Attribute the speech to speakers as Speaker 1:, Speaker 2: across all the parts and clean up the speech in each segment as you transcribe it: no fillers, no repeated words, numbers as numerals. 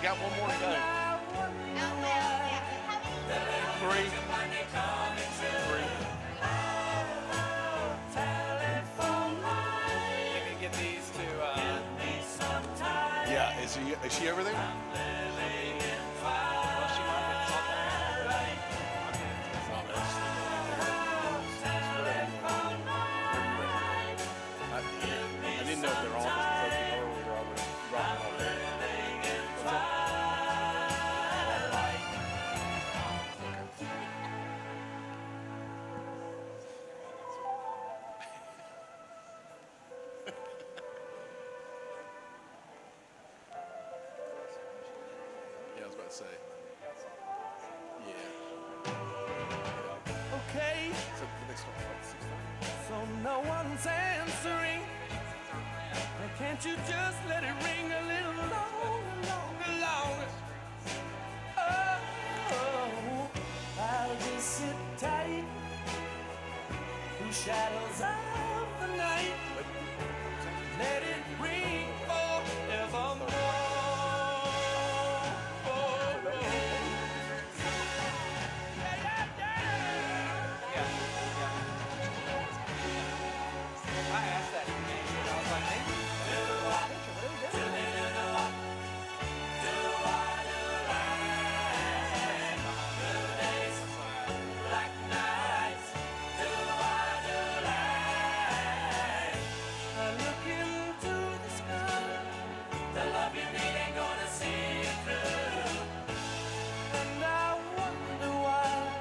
Speaker 1: got one more to go.
Speaker 2: Oh, well, yeah. How many?
Speaker 1: Three. Three.
Speaker 3: You can get these to.
Speaker 1: Yeah, is she over there?
Speaker 3: Well, she might be something.
Speaker 1: I didn't know if their office was open early or I would have dropped it off there. Yeah, I was about to say. Yeah.
Speaker 3: Okay,
Speaker 1: So they start at 6:30.
Speaker 3: so no one's answering. And can't you just let it ring a little longer, longer, longer? Oh, I'll just sit tight through shadows of the night. Let it ring forevermore. I asked that to me, and I was like, maybe. I look into the sky. The love you need ain't gonna see you through. And I wonder why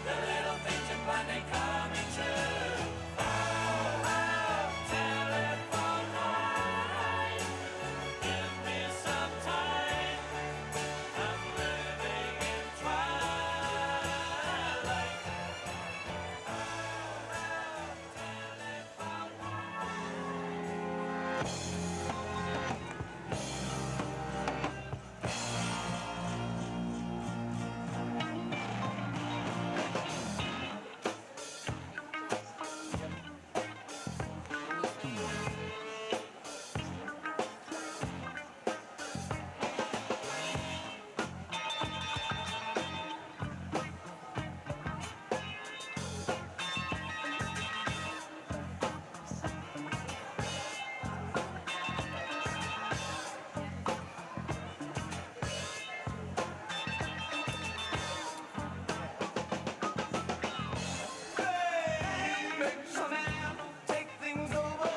Speaker 3: the little things you plan ain't coming true. Oh, telephone line, give me some time. I'm living in twilight. Make some man take things over.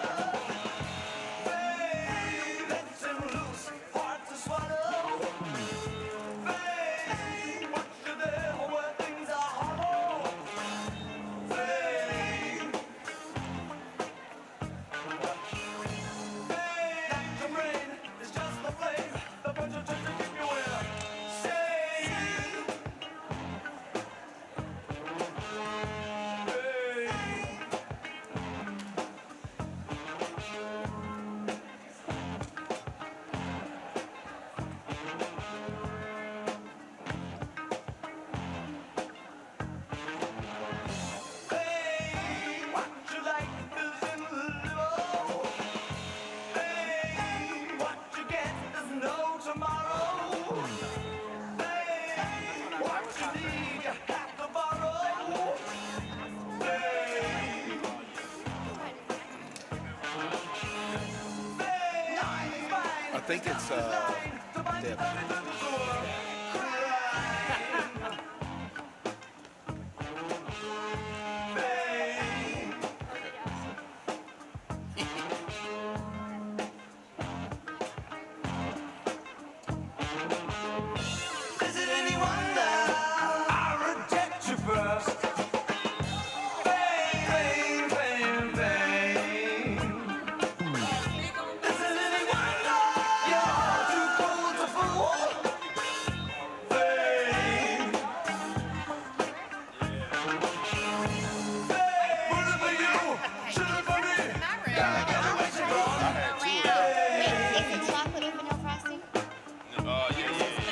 Speaker 3: Hey, let him loose, hard to swallow. Hey, watch you there where things are hollow. Hey, that your brain is just a flame. The bunch of tricks to keep you in shame. Hey, what you like is in the liver. Hey, what you get is no tomorrow. Hey, what you need you have to borrow. Hey,
Speaker 1: I think it's Deb.
Speaker 3: Is it any wonder I reject you first? Pain, pain, pain. Is it any wonder you're too cold to fool? Pain. Put it for you, should it for me? Gotta get away from
Speaker 2: Wow. Wait, is it chocolate with no frosting?
Speaker 1: Yeah.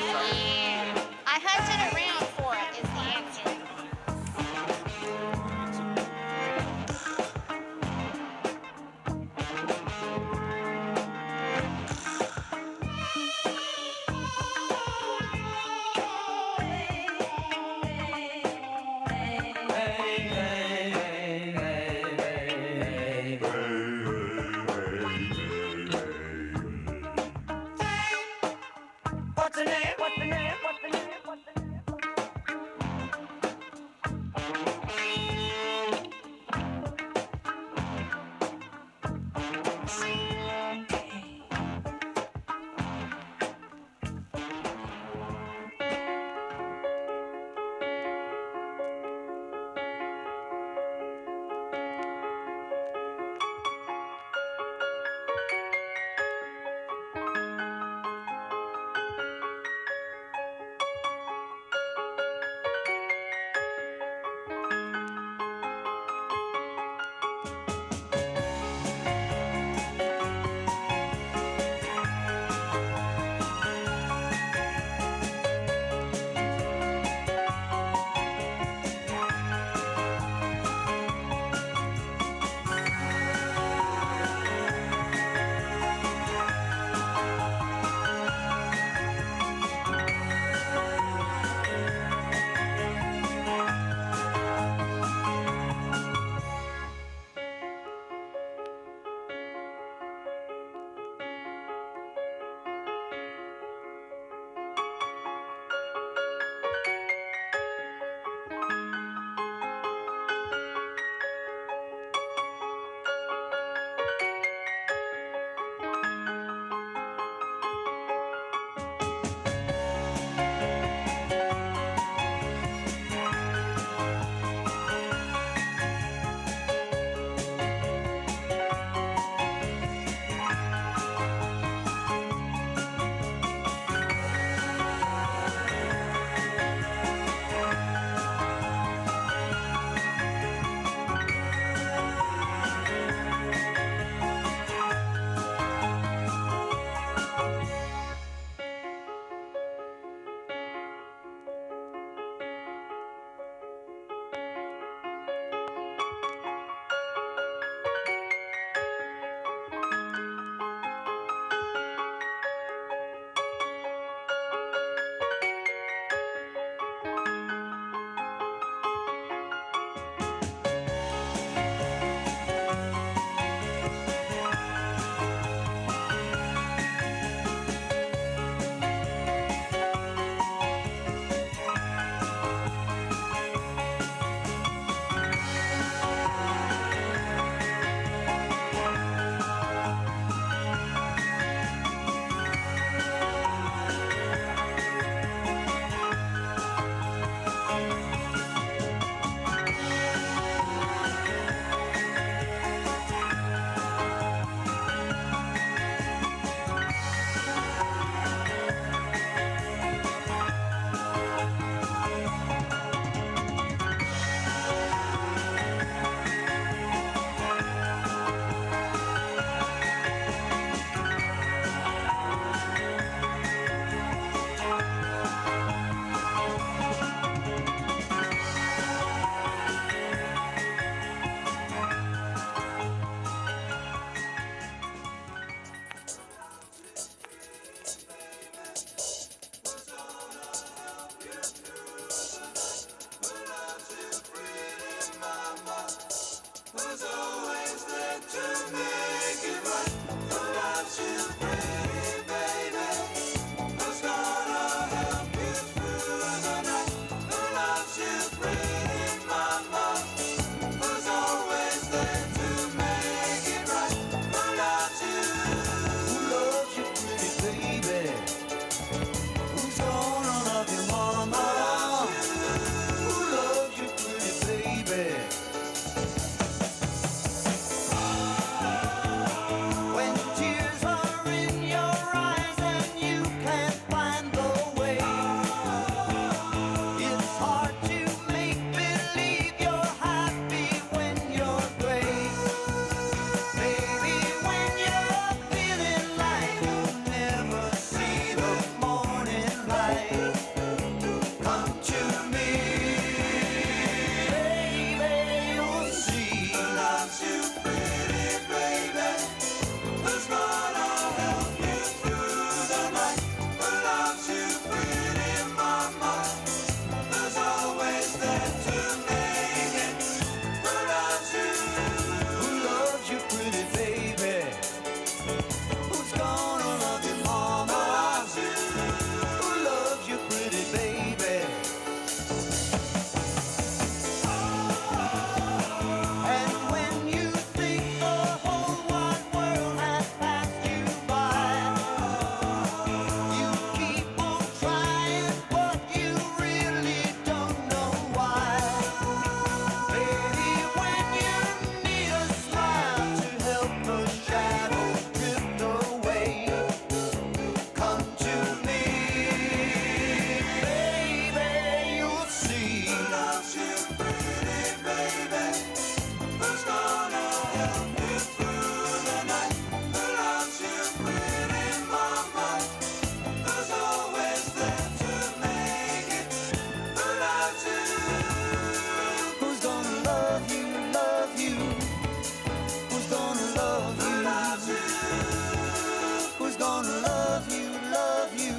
Speaker 3: love you, love you.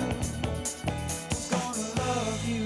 Speaker 3: I'm gonna love you.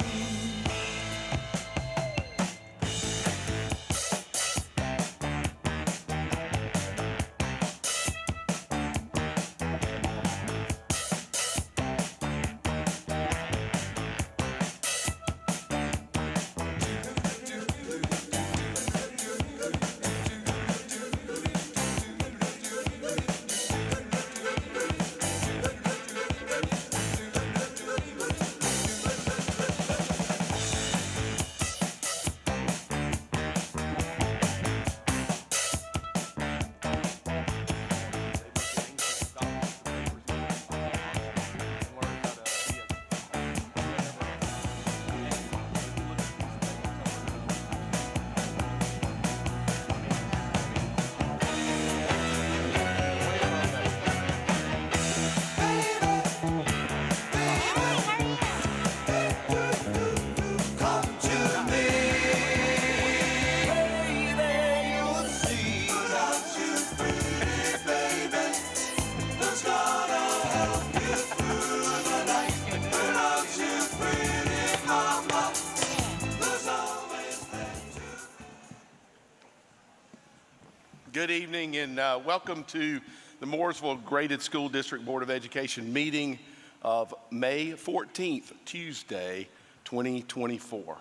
Speaker 3: Come to me, baby, you'll see. Without you, pretty baby, who's gonna help you through the night? Without you, pretty mama, who's always there to...
Speaker 4: Good evening and welcome to the Mooresville Graded School District Board of Education meeting of May 14th, Tuesday, 2024.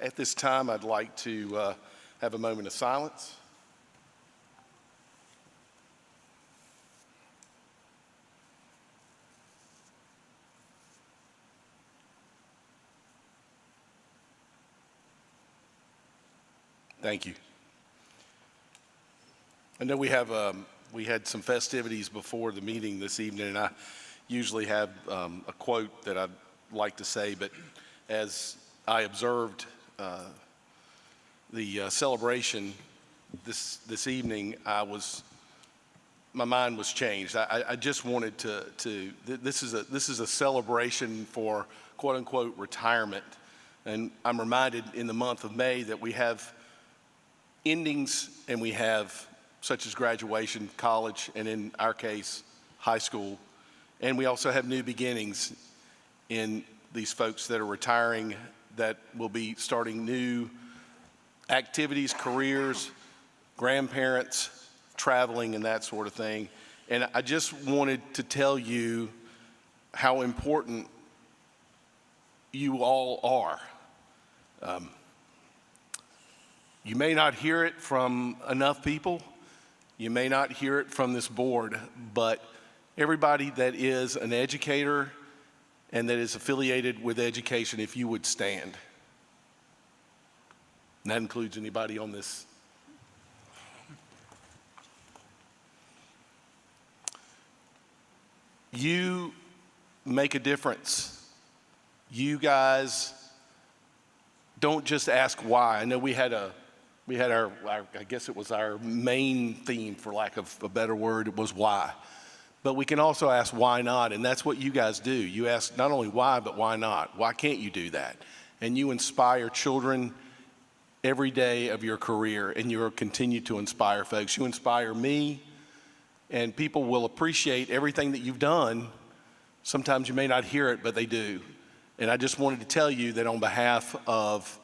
Speaker 4: At this time, I'd like to have a moment of silence. Thank you. I know we had some festivities before the meeting this evening, and I usually have a quote that I'd like to say, but as I observed the celebration this evening, my mind was changed. I just wanted to this is a celebration for quote unquote retirement, and I'm reminded in the month of May that we have endings and we have such as graduation, college, and in our case, high school. And we also have new beginnings in these folks that are retiring that will be starting new activities, careers, grandparents, traveling, and that sort of thing. And I just wanted to tell you how important you all are. You may not hear it from enough people. You may not hear it from this board, but everybody that is an educator and that is affiliated with education, if you would stand. And that includes anybody on this. You make a difference. You guys don't just ask why. I know we had our, I guess it was our main theme, for lack of a better word, it was why. But we can also ask why not, and that's what you guys do. You ask not only why, but why not? Why can't you do that? And you inspire children every day of your career, and you'll continue to inspire folks. You inspire me, and people will appreciate everything that you've done. Sometimes you may not hear it, but they do. And I just wanted to tell you that on behalf of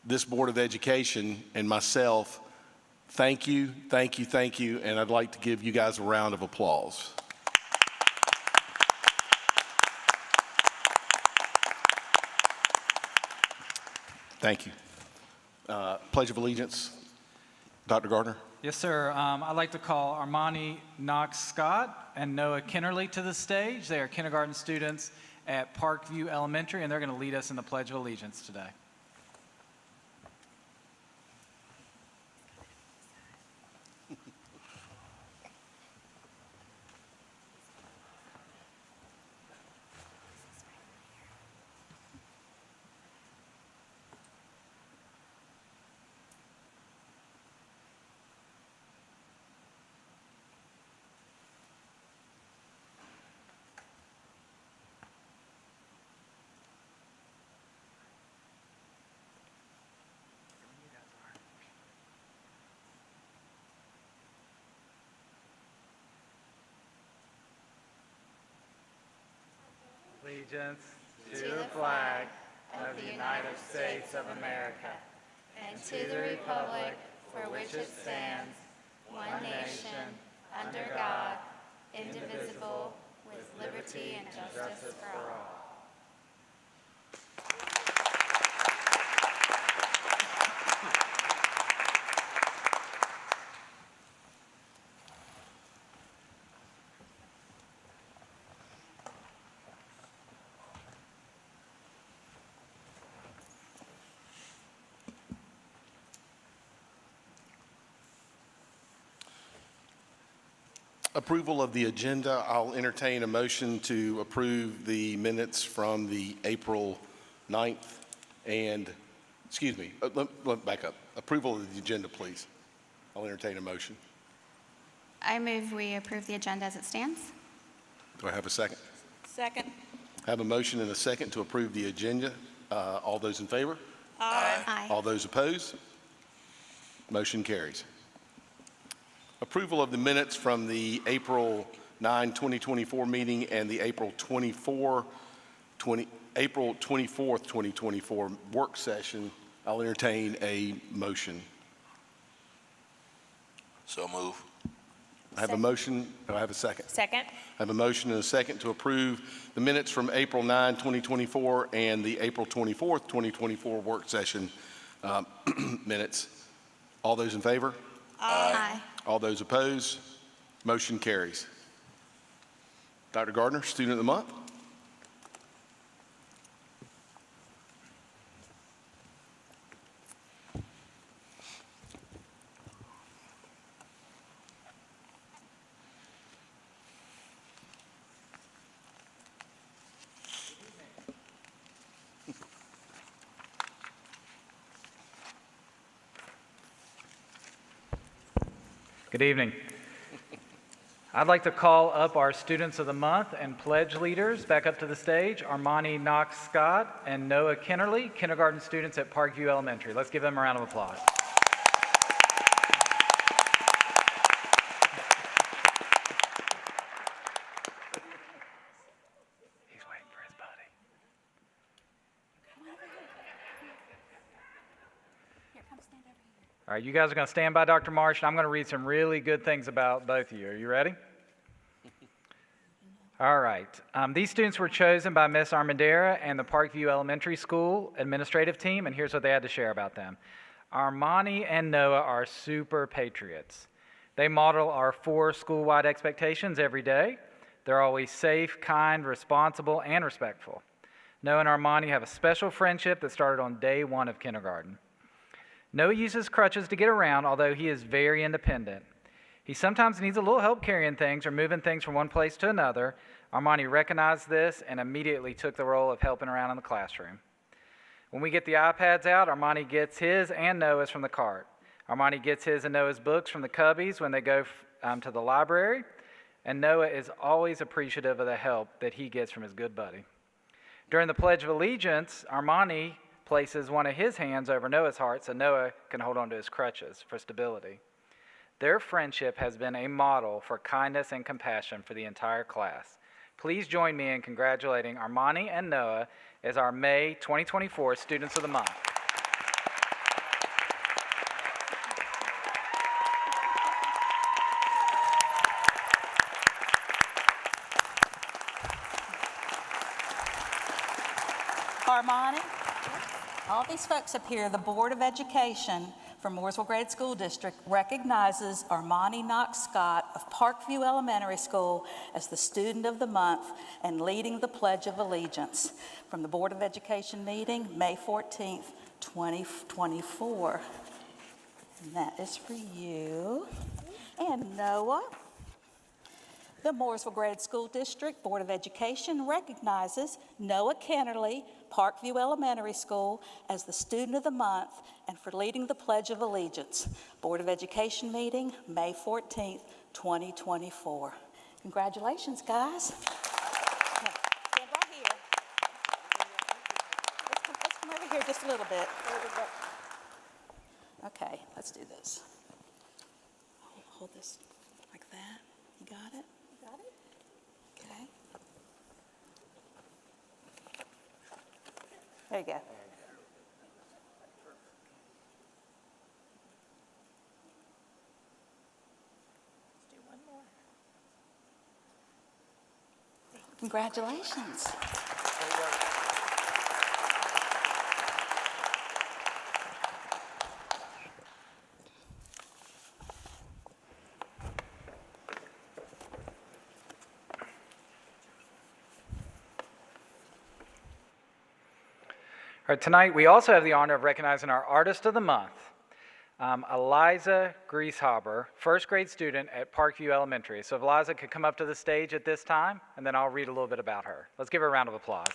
Speaker 4: this Board of Education and myself, thank you, thank you, thank you, and I'd like to give you guys a round of applause. Thank you. Pledge of Allegiance, Dr. Gardner.
Speaker 5: Yes, sir. I'd like to call Armani Knox-Scott and Noah Kennerly to the stage. They are kindergarten students at Parkview Elementary, and they're going to lead us in the Pledge of Allegiance today. allegiance to the flag of the United States of America
Speaker 2: and to the republic for which it stands, one nation, under God, indivisible, with liberty and justice for all.
Speaker 4: Approval of the agenda. I'll entertain a motion to approve the minutes from the April 9th and, let back up. Approval of the agenda, please. I'll entertain a motion.
Speaker 2: I move we approve the agenda as it stands.
Speaker 4: Do I have a second?
Speaker 6: Second.
Speaker 4: I have a motion and a second to approve the agenda. All those in favor?
Speaker 2: Aye.
Speaker 4: All those opposed? Motion carries. Approval of the minutes from the April 9, 2024 meeting and the April 24th, 2024 work session. I'll entertain a motion.
Speaker 7: So move.
Speaker 4: I have a motion. Do I have a second?
Speaker 6: Second.
Speaker 4: I have a motion and a second to approve the minutes from April 9, 2024 and the April 24th, 2024 work session minutes. All those in favor?
Speaker 2: Aye.
Speaker 4: All those opposed? Motion carries. Dr. Gardner, Student of the Month.
Speaker 5: Good evening. I'd like to call up our Students of the Month and pledge leaders back up to the stage, Armani Knox Scott and Noah Kennerly, kindergarten students at Parkview Elementary. Let's give them a round of applause. He's waiting for his buddy.
Speaker 2: Here, come stand over here.
Speaker 5: All right, you guys are going to stand by Dr. Marsh, and I'm going to read some really good things about both of you. Are you ready? All right. These students were chosen by Miss Armendera and the Parkview Elementary School administrative team, and here's what they had to share about them. Armani and Noah are super patriots. They model our 4 school-wide expectations every day. They're always safe, kind, responsible, and respectful. Noah and Armani have a special friendship that started on day 1 of kindergarten. Noah uses crutches to get around, although he is very independent. He sometimes needs a little help carrying things or moving things from one place to another. Armani recognized this and immediately took the role of helping around in the classroom. When we get the iPads out, Armani gets his and Noah's from the cart. Armani gets his and Noah's books from the cubbies when they go to the library. And Noah is always appreciative of the help that he gets from his good buddy. During the Pledge of Allegiance, Armani places one of his hands over Noah's heart so Noah can hold on to his crutches for stability. Their friendship has been a model for kindness and compassion for the entire class. Please join me in congratulating Armani and Noah as our May 2024 Students of the Month.
Speaker 6: Armani, all these folks up here, the Board of Education for Mooresville Grade School District recognizes Armani Knox Scott of Parkview Elementary School as the Student of the Month and leading the Pledge of Allegiance from the Board of Education meeting, May 14th, 2024. And that is for you. And Noah, the Mooresville Grade School District Board of Education recognizes Noah Kennerly, Parkview Elementary School, as the Student of the Month and for leading the Pledge of Allegiance. Board of Education meeting, May 14th, 2024. Congratulations, guys. Okay, stand right here. Let's come over here just a little bit. Okay, let's do this. Hold this like that. You got it? Got it? Okay. There you go. Congratulations.
Speaker 5: All right, tonight we also have the honor of recognizing our Artist of the Month, Eliza Grieshaber, first grade student at Parkview Elementary. So if Eliza could come up to the stage at this time, and then I'll read a little bit about her. Let's give her a round of applause.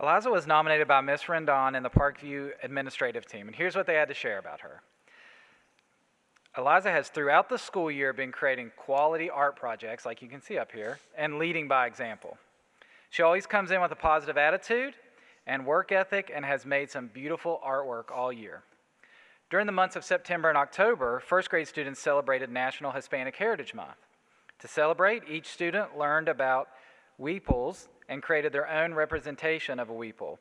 Speaker 5: Eliza was nominated by Miss Rendon and the Parkview administrative team, and here's what they had to share about her. Eliza has throughout the school year been creating quality art projects, like you can see up here, and leading by example. She always comes in with a positive attitude and work ethic and has made some beautiful artwork all year. During the months of September and October, first grade students celebrated National Hispanic Heritage Month. To celebrate, each student learned about weeples and created their own representation of a weeple,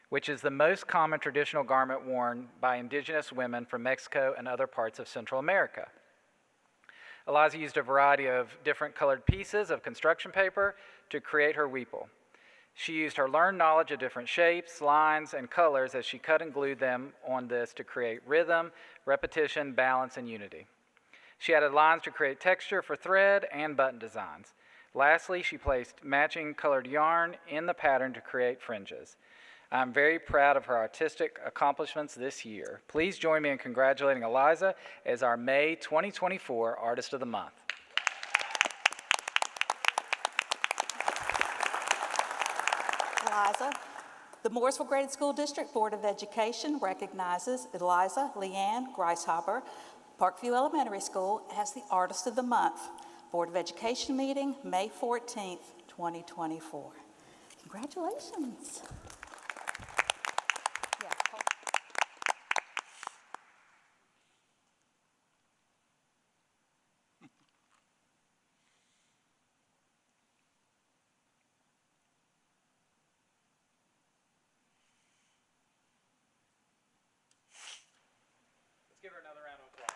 Speaker 5: which is the most common traditional garment worn by indigenous women from Mexico and other parts of Central America. Eliza used a variety of different colored pieces of construction paper to create her weeple. She used her learned knowledge of different shapes, lines, and colors as she cut and glued them on this to create rhythm, repetition, balance, and unity. She added lines to create texture for thread and button designs. Lastly, she placed matching colored yarn in the pattern to create fringes. I'm very proud of her artistic accomplishments this year. Please join me in congratulating Eliza as our May 2024 Artist of the Month.
Speaker 6: Eliza, the Mooresville Graded School District Board of Education recognizes Eliza Leanne Grieshaber, Parkview Elementary School, as the Artist of the Month. Board of Education meeting, May 14th, 2024. Congratulations. Yeah.
Speaker 5: Let's give her another round of applause.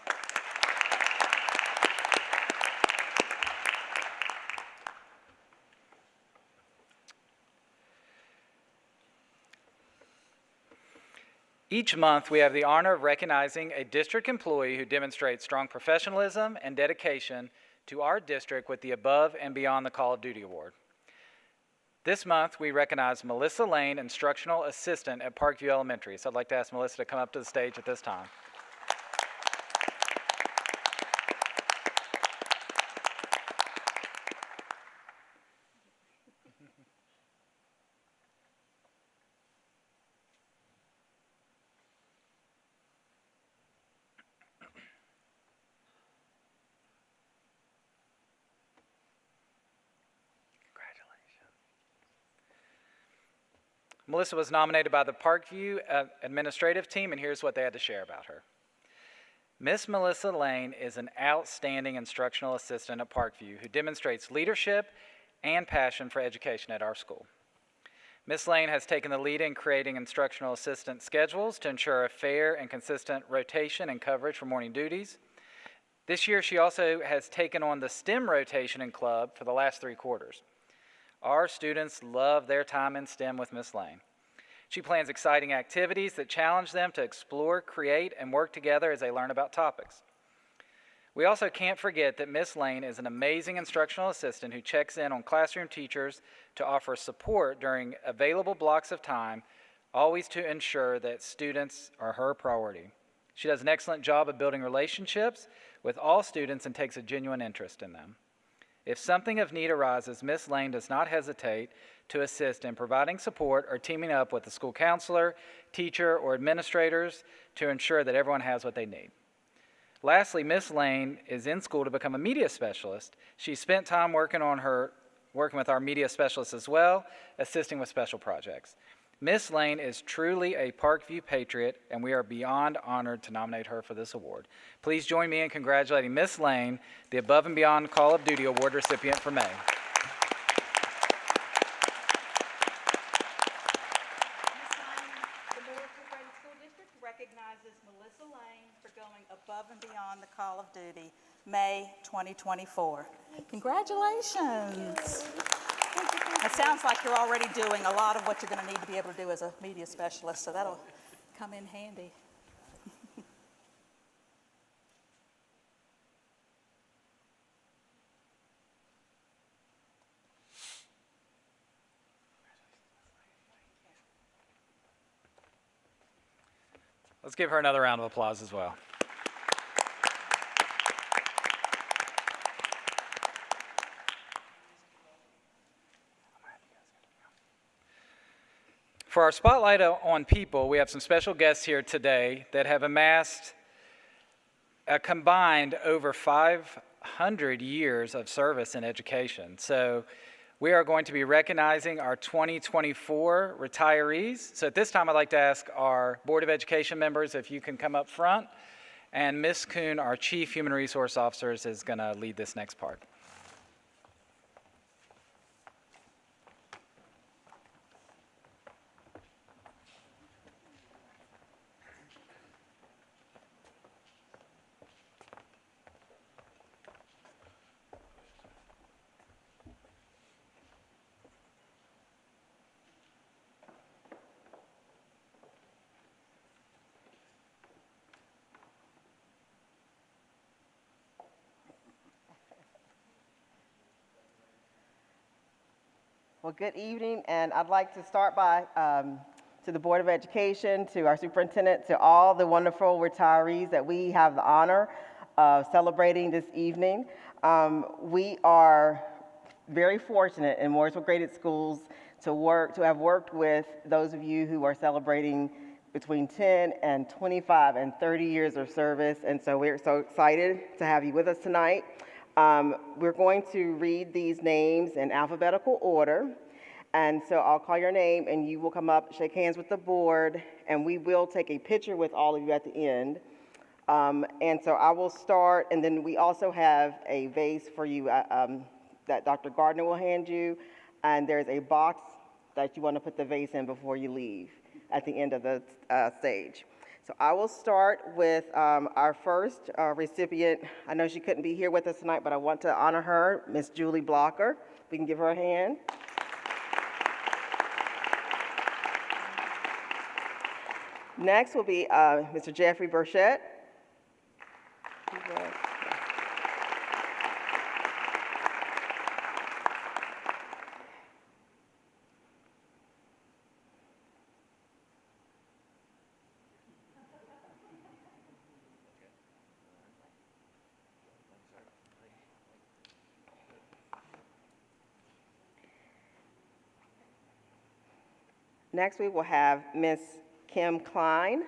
Speaker 5: Each month, we have the honor of recognizing a district employee who demonstrates strong professionalism and dedication to our district with the Above and Beyond the Call of Duty Award. This month, we recognize Melissa Lane, Instructional Assistant at Parkview Elementary. So I'd like to ask Melissa to come up to the stage at this time. Melissa was nominated by the Parkview administrative team, and here's what they had to share about her. Miss Melissa Lane is an outstanding instructional assistant at Parkview who demonstrates leadership and passion for education at our school. Miss Lane has taken the lead in creating instructional assistant schedules to ensure a fair and consistent rotation and coverage for morning duties. This year, she also has taken on the STEM rotation and club for the last 3 quarters. Our students love their time in STEM with Miss Lane. She plans exciting activities that challenge them to explore, create, and work together as they learn about topics. We also can't forget that Miss Lane is an amazing instructional assistant who checks in on classroom teachers to offer support during available blocks of time, always to ensure that students are her priority. She does an excellent job of building relationships with all students and takes a genuine interest in them. If something of need arises, Miss Lane does not hesitate to assist in providing support or teaming up with the school counselor, teacher, or administrators to ensure that everyone has what they need. Lastly, Miss Lane is in school to become a media specialist. She spent time working with our media specialist as well, assisting with special projects. Miss Lane is truly a Parkview patriot, and we are beyond honored to nominate her for this award. Please join me in congratulating Miss Lane, the Above and Beyond Call of Duty Award recipient for May.
Speaker 6: This time, the Mooresville Graded School District recognizes Melissa Lane for going above and beyond the call of duty, May 2024. Congratulations. It sounds like you're already doing a lot of what you're going to need to be able to do as a media specialist, so that'll come in handy.
Speaker 5: Let's give her another round of applause as well. For our spotlight on people, we have some special guests here today that have amassed a combined over 500 years of service in education. So we are going to be recognizing our 2024 retirees. So at this time, I'd like to ask our Board of Education members if you can come up front. And Ms. Kuhn, our Chief Human Resource Officer, is going to lead this next part.
Speaker 7: Well, good evening, and I'd like to start by, to the Board of Education, to our superintendent, to all the wonderful retirees that we have the honor of celebrating this evening. We are very fortunate in Mooresville Graded Schools to have worked with those of you who are celebrating between 10 and 25 and 30 years of service, and so we're so excited to have you with us tonight. We're going to read these names in alphabetical order, and so I'll call your name and you will come up, shake hands with the board, and we will take a picture with all of you at the end. And so I will start, and then we also have a vase for you that Dr. Gardner will hand you, and there's a box that you want to put the vase in before you leave at the end of the stage. So I will start with our first recipient. I know she couldn't be here with us tonight, but I want to honor her, Miss Julie Blocker. We can give her a hand. Next will be Mr. Jeffrey Burchett. Next, we will have Miss Kim Klein.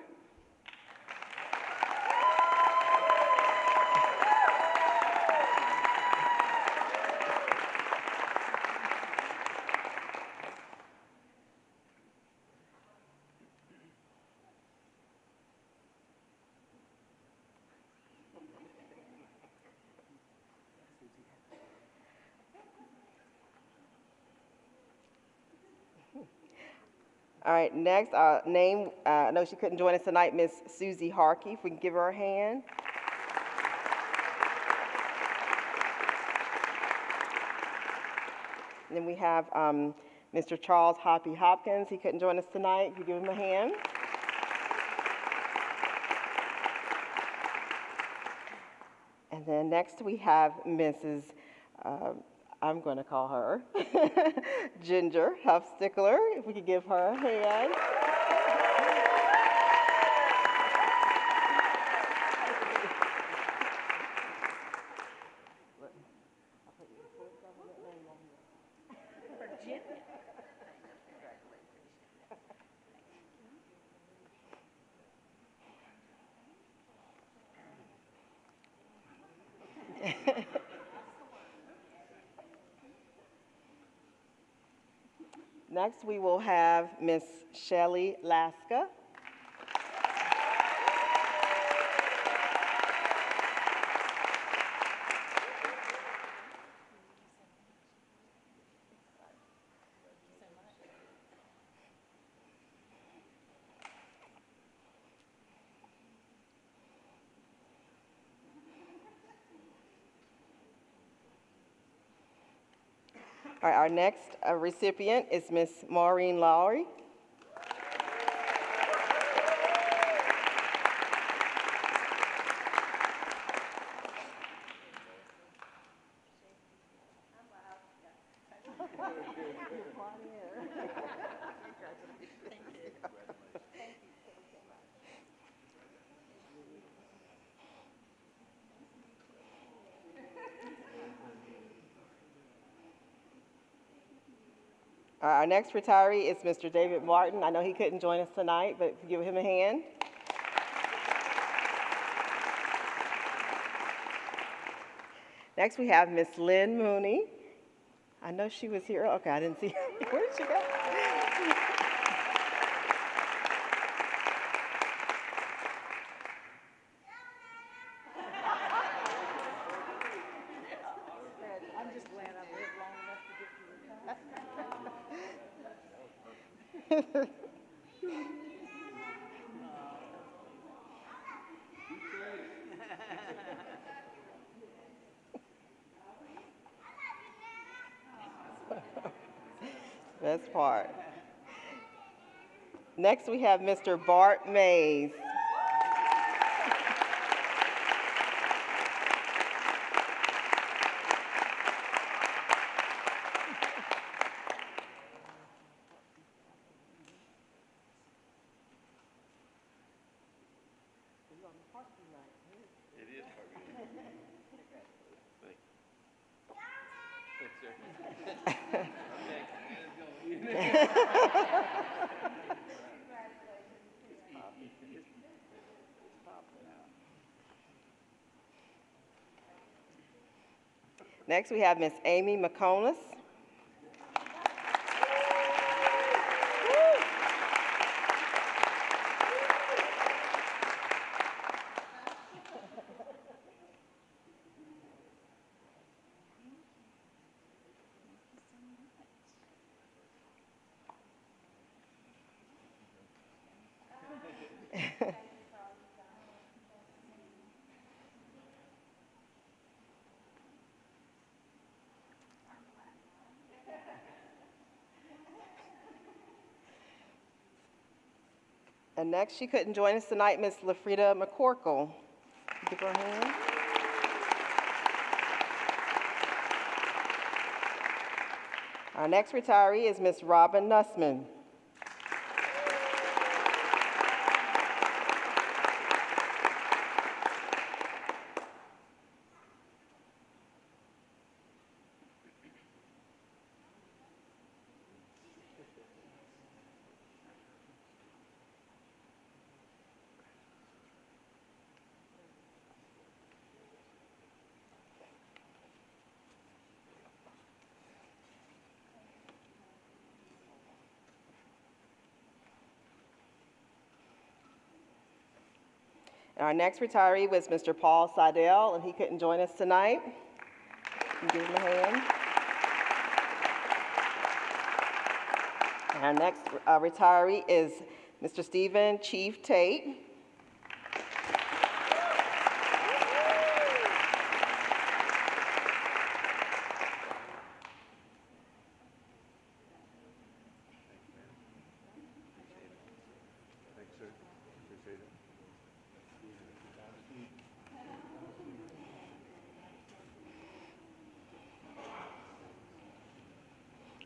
Speaker 7: All right, next, name, I know she couldn't join us tonight, Miss Susie Harkey, if we can give her a hand. And then we have Mr. Charles Hoppy Hopkins, he couldn't join us tonight, if you give him a hand. And then next we have Mrs., I'm going to call her Ginger Huffstickler, if we could give her a hand. Next, we will have Miss Shelley Laska. All right, our next recipient is Miss Maureen Lowry. Our next retiree is Mr. David Martin. I know he couldn't join us tonight, but give him a hand. Next, we have Miss Lynn Mooney. I know she was here. Okay, I didn't see her. Where did she go? I'm just glad I lived long enough to get to retire. Best part. Next, we have Mr. Bart Mays. Next, we have Miss Amy McComas. And next, she couldn't join us tonight, Miss Lafrida McCorkle. Give her a hand. Our next retiree is Miss Robin Nussman. And our next retiree was Mr. Paul Seidel, and he couldn't join us tonight. You give him a hand. And our next retiree is Mr. Stephen Chief Tate.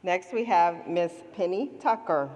Speaker 7: Next, we have Miss Penny Tucker.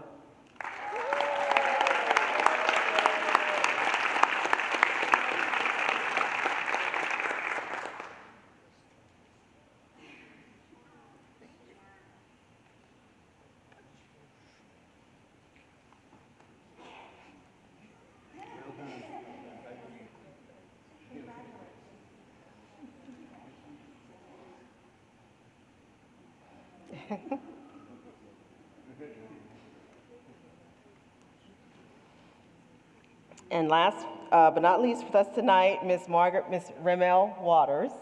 Speaker 7: And last but not least with us tonight, Miss Remel Waters.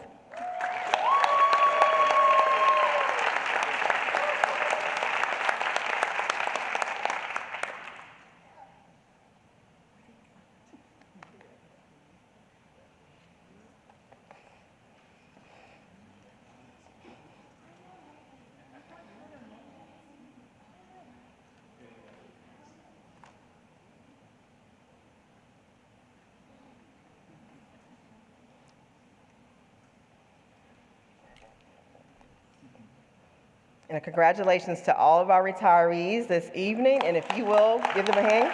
Speaker 7: And congratulations to all of our retirees this evening, and if you will, give them a hand.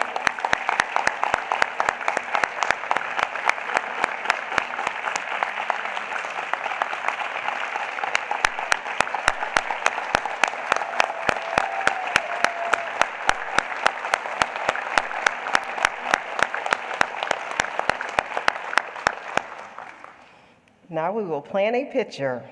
Speaker 7: Now we will plan a picture.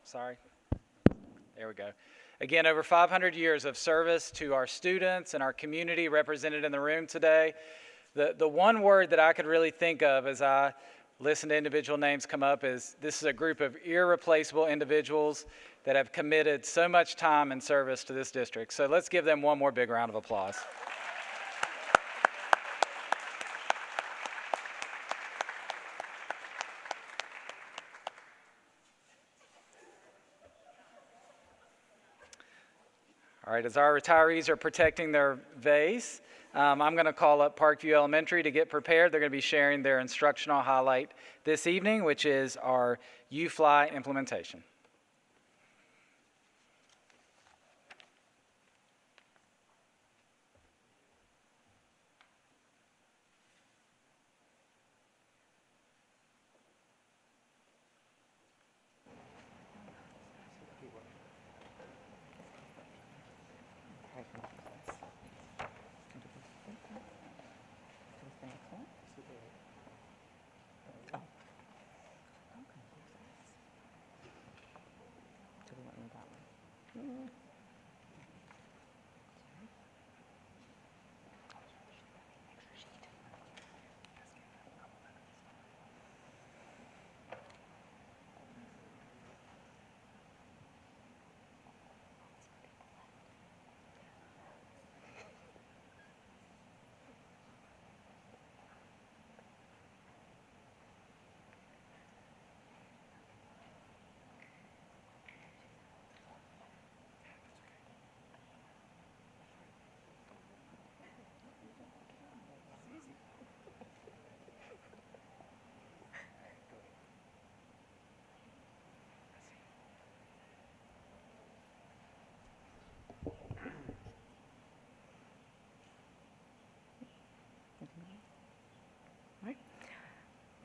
Speaker 5: Sorry. There we go. Again, over 500 years of service to our students and our community represented in the room today. The one word that I could really think of as I listen to individual names come up is this is a group of irreplaceable individuals that have committed so much time and service to this district. So let's give them one more big round of applause. All right, as our retirees are protecting their vase, I'm going to call up Parkview Elementary to get prepared. They're going to be sharing their instructional highlight this evening, which is our UFly implementation.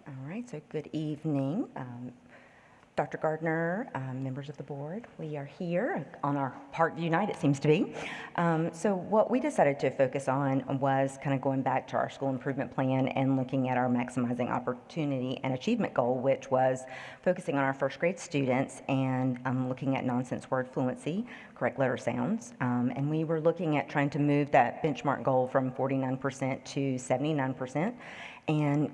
Speaker 8: All right, so good evening. Dr. Gardner, members of the board, we are here on our Parkview night, it seems to be. So what we decided to focus on was kind of going back to our school improvement plan and looking at our maximizing opportunity and achievement goal, which was focusing on our first grade students and looking at nonsense word fluency, correct letter sounds. And we were looking at trying to move that benchmark goal from 49% to 79%. And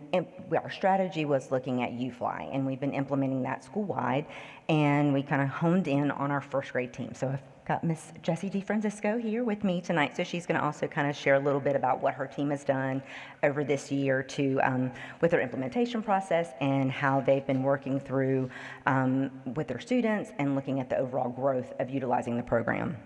Speaker 8: our strategy was looking at UFly, and we've been implementing that school-wide, and we kind of honed in on our first grade team. So I've got Miss Jessie DeFrancisco here with me tonight, so she's going to also kind of share a little bit about what her team has done over this year with their implementation process and how they've been working through with their students and looking at the overall growth of utilizing the program.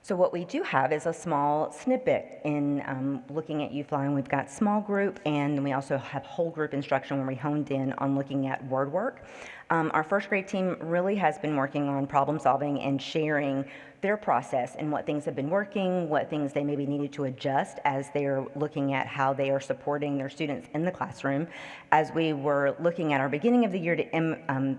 Speaker 8: So what we do have is a small snippet in looking at UFly, and we've got small group, and we also have whole group instruction where we honed in on looking at word work. Our first grade team really has been working on problem solving and sharing their process and what things have been working, what things they maybe needed to adjust as they're looking at how they are supporting their students in the classroom. As we were looking at our beginning of the year to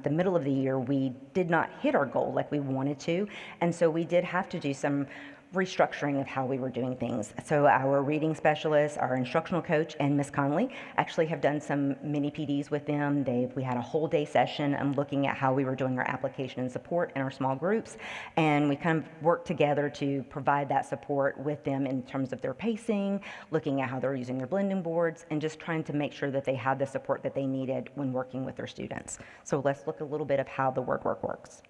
Speaker 8: the middle of the year, we did not hit our goal like we wanted to, and so we did have to do some restructuring of how we were doing things. So our reading specialist, our instructional coach, and Miss Conley actually have done some mini PDs with them. We had a whole day session looking at how we were doing our application and support in our small groups, and we kind of worked together to provide that support with them in terms of their pacing, looking at how they're using their blending boards, and just trying to make sure that they had the support that they needed when working with their students. So let's look a little bit of how the word work works.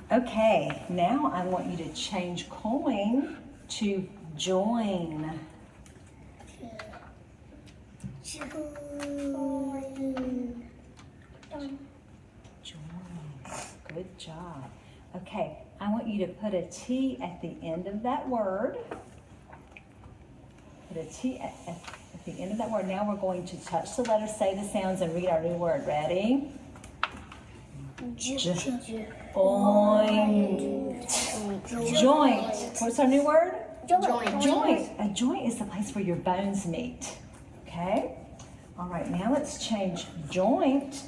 Speaker 6: Okay, now I want you to change coin to join. Join. Good job. Okay, I want you to put a T at the end of that word. Put a T at the end of that word. Now we're going to touch the letters, say the sounds, and read our new word. Ready? Joint. What's our new word? Joint. A joint is the place where your bones meet. Okay? All right, now let's change joint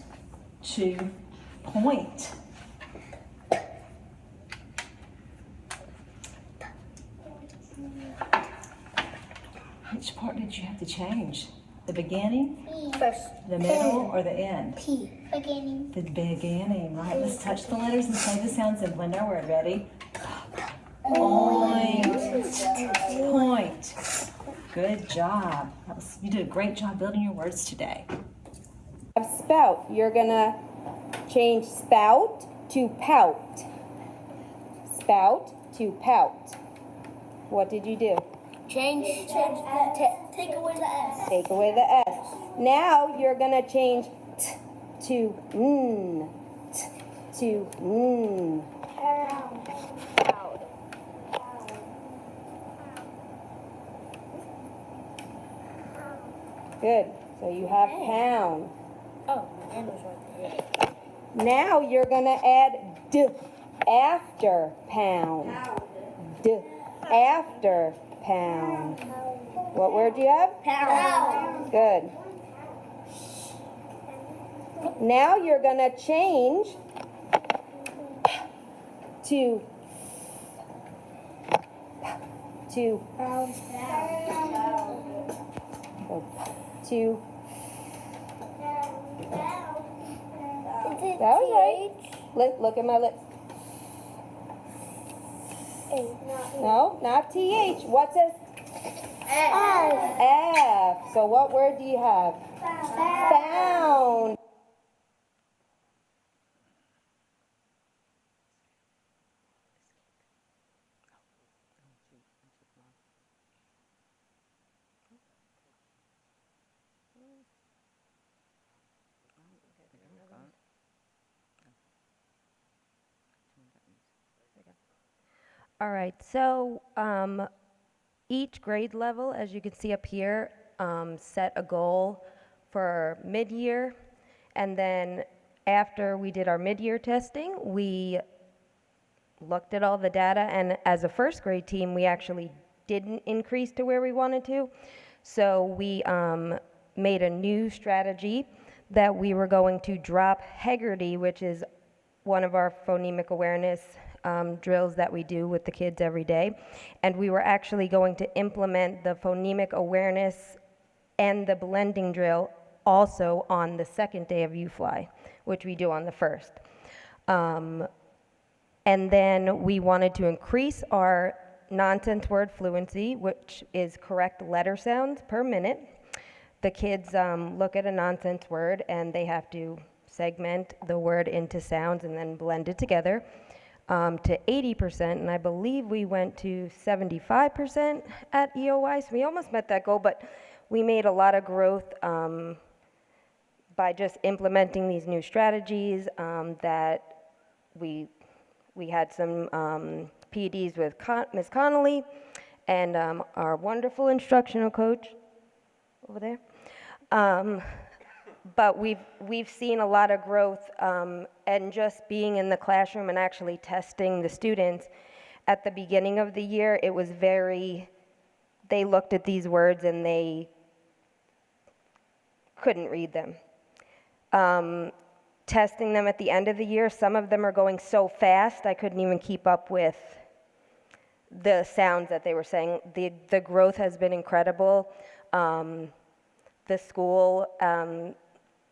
Speaker 6: to point. Which part did you have to change? The beginning?
Speaker 2: First.
Speaker 6: The middle or the end?
Speaker 2: P. Beginning.
Speaker 6: The beginning, right? Let's touch the letters and say the sounds and blend our word. Ready? Point. Point. Good job. You did a great job building your words today.
Speaker 9: Spout. You're gonna change spout to pout. Spout to pout. What did you do?
Speaker 2: Take away the S.
Speaker 9: Take away the S. Now you're gonna change t to n. T to n. Good. So you have pound.
Speaker 2: Oh, my hand was right there.
Speaker 9: Now you're gonna add d after pound. D after pound. What word do you have?
Speaker 2: Pound.
Speaker 9: Good. Now you're gonna change to
Speaker 2: Pound.
Speaker 9: to
Speaker 2: Is it
Speaker 9: that was right.
Speaker 2: TH?
Speaker 9: Look at my lips. No, not TH. What's this? F. So what word do you have? Found.
Speaker 10: All right, so each grade level, as you can see up here, set a goal for mid-year, and then after we did our mid-year testing, we looked at all the data, and as a first grade team, we actually didn't increase to where we wanted to. So we made a new strategy that we were going to drop Heggerty, which is one of our phonemic awareness drills that we do with the kids every day. And we were actually going to implement the phonemic awareness and the blending drill also on the second day of UFly, which we do on the first. And then we wanted to increase our nonsense word fluency, which is correct letter sounds per minute. The kids look at a nonsense word and they have to segment the word into sounds and then blend it together to 80%. And I believe we went to 75% at EOY. So we almost met that goal, but we made a lot of growth by just implementing these new strategies that we had some PDs with Ms. Connolly and our wonderful instructional coach over there. But we've seen a lot of growth and just being in the classroom and actually testing the students. At the beginning of the year, it was they looked at these words and they couldn't read them. Testing them at the end of the year, some of them are going so fast, I couldn't even keep up with the sounds that they were saying. The growth has been incredible. The school,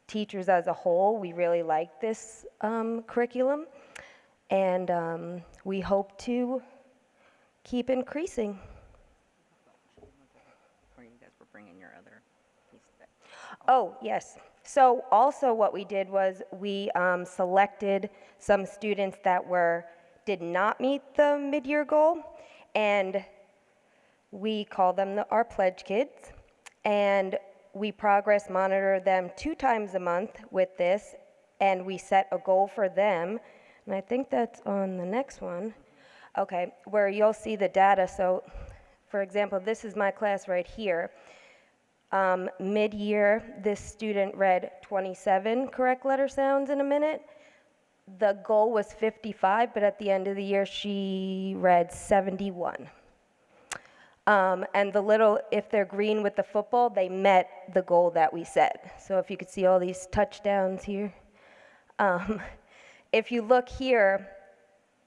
Speaker 10: teachers as a whole, we really like this curriculum, and we hope to keep increasing.
Speaker 8: You guys were bringing your other piece of it.
Speaker 10: Oh, yes. So also what we did was we selected some students that did not meet the mid-year goal, and we call them our pledge kids, and we progress monitor them 2 times a month with this, and we set a goal for them, and I think that's on the next one, okay, where you'll see the data. So, for example, this is my class right here. Mid-year, this student read 27 correct letter sounds in a minute. The goal was 55, but at the end of the year, she read 71. And if they're green with the football, they met the goal that we set. So if you could see all these touchdowns here. If you look here,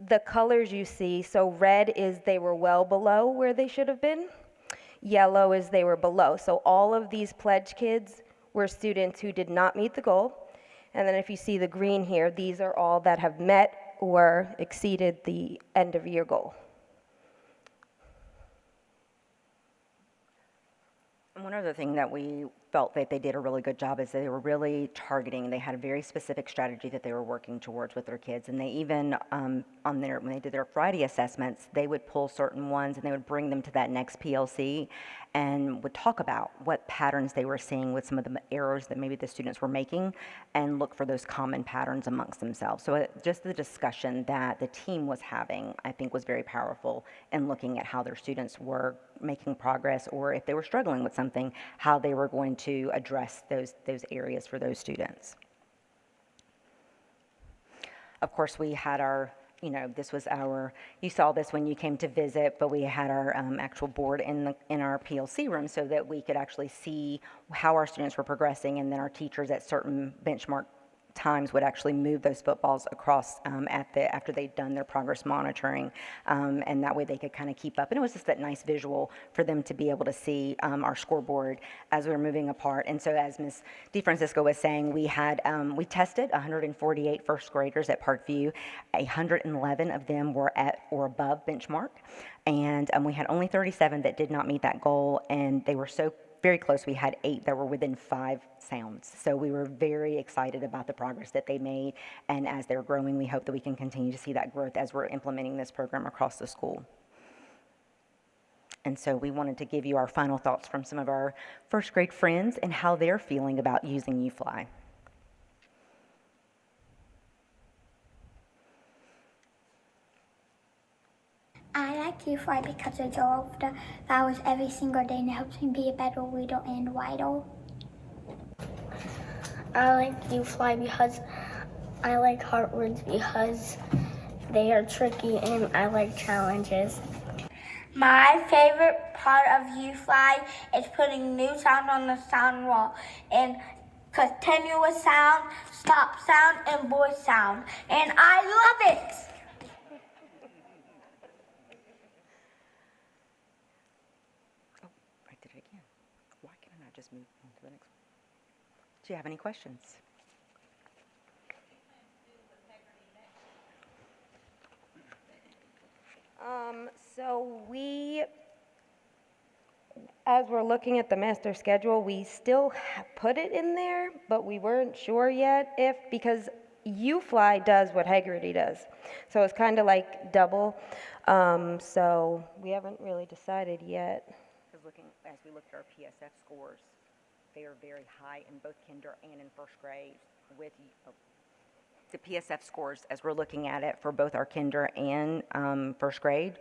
Speaker 10: the colors you see, so red is they were well below where they should have been. Yellow is they were below. So all of these pledge kids were students who did not meet the goal. And then if you see the green here, these are all that have met or exceeded the end of year goal.
Speaker 8: And one other thing that we felt that they did a really good job is they were really targeting. They had a very specific strategy that they were working towards with their kids. And they even, when they did their Friday assessments, they would pull certain ones and they would bring them to that next PLC and would talk about what patterns they were seeing with some of the errors that maybe the students were making and look for those common patterns amongst themselves. So just the discussion that the team was having, I think, was very powerful in looking at how their students were making progress, or if they were struggling with something, how they were going to address those areas for those students. Of course, we had our, this was you saw this when you came to visit, but we had our actual board in our PLC room so that we could actually see how our students were progressing, and then our teachers at certain benchmark times would actually move those footballs across after they'd done their progress monitoring, and that way they could kind of keep up. And it was just that nice visual for them to be able to see our scoreboard as we were moving apart. And so, as Ms. DeFrancisco was saying, we tested 148 first graders at Parkview. 111 of them were at or above benchmark, and we had only 37 that did not meet that goal, and they were so very close. We had 8 that were within 5 sounds. So we were very excited about the progress that they made. And as they're growing, we hope that we can continue to see that growth as we're implementing this program across the school. And so we wanted to give you our final thoughts from some of our first grade friends and how they're feeling about using UFly.
Speaker 11: I like UFly because I do all of the vowels every single day, and it helps me be a better reader and writer.
Speaker 12: I like UFly because I like heart words because they are tricky and I like challenges.
Speaker 11: My favorite
Speaker 12: part of UFly is putting new sound on the sound wall, and continuous sound, stop sound, and voice sound. And I love it.
Speaker 8: I did it again. Why can I not just move on to the next one? Do you have any questions?
Speaker 10: So as we're looking at the master schedule, we still put it in there, but we weren't sure yet because UFly does what Haggerty does. So it's kind of like double. So we haven't really decided yet.
Speaker 8: Because as we look at our PSF scores, they are very high in both kinder and in first grade with the PSF scores, as we're looking at it for both our kinder and first grade,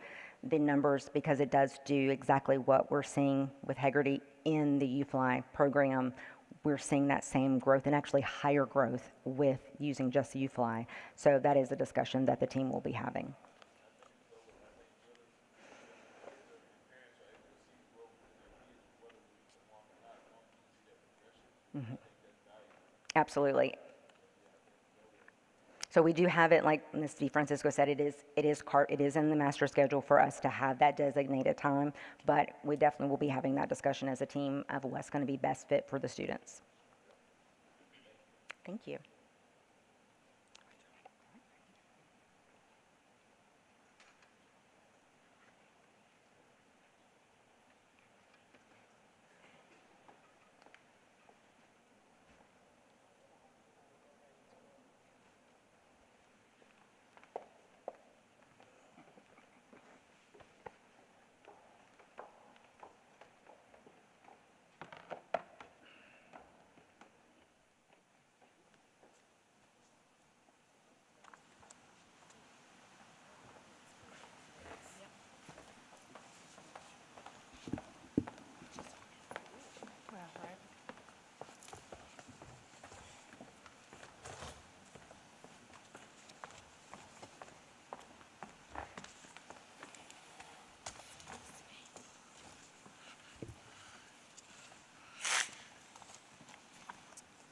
Speaker 8: the numbers, because it does do exactly what we're seeing with Haggerty in the UFly program, we're seeing that same growth and actually higher growth with using just the UFly. So that is a discussion that the team will be having. Mm-hmm. Absolutely. So we do have it, like Ms. DeFrancisco said, it is in the master schedule for us to have that designated time, but we definitely will be having that discussion as a team of what's going to be best fit for the students. Thank you.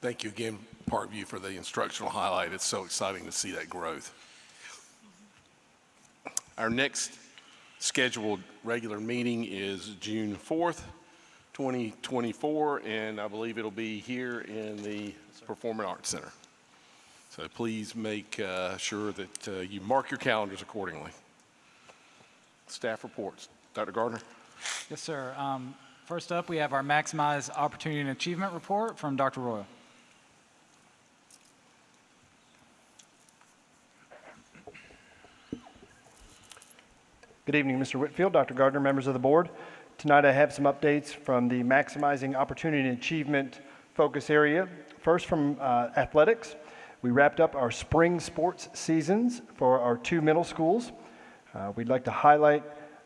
Speaker 4: Thank you again, Parkview, for the instructional highlight. It's so exciting to see that growth. Our next scheduled regular meeting is June 4th, 2024, and I believe it'll be here in the Performing Arts Center. So please make sure that you mark your calendars accordingly. Staff reports. Dr. Gardner?
Speaker 13: Yes, sir. First up, we have our Maximize Opportunity and Achievement report from Dr. Royal.
Speaker 14: Good evening, Mr. Whitfield, Dr. Gardner, members of the board. Tonight I have some updates from the Maximizing Opportunity and Achievement focus area. First, from athletics, we wrapped up our spring sports seasons for our 2 middle schools. We'd like to highlight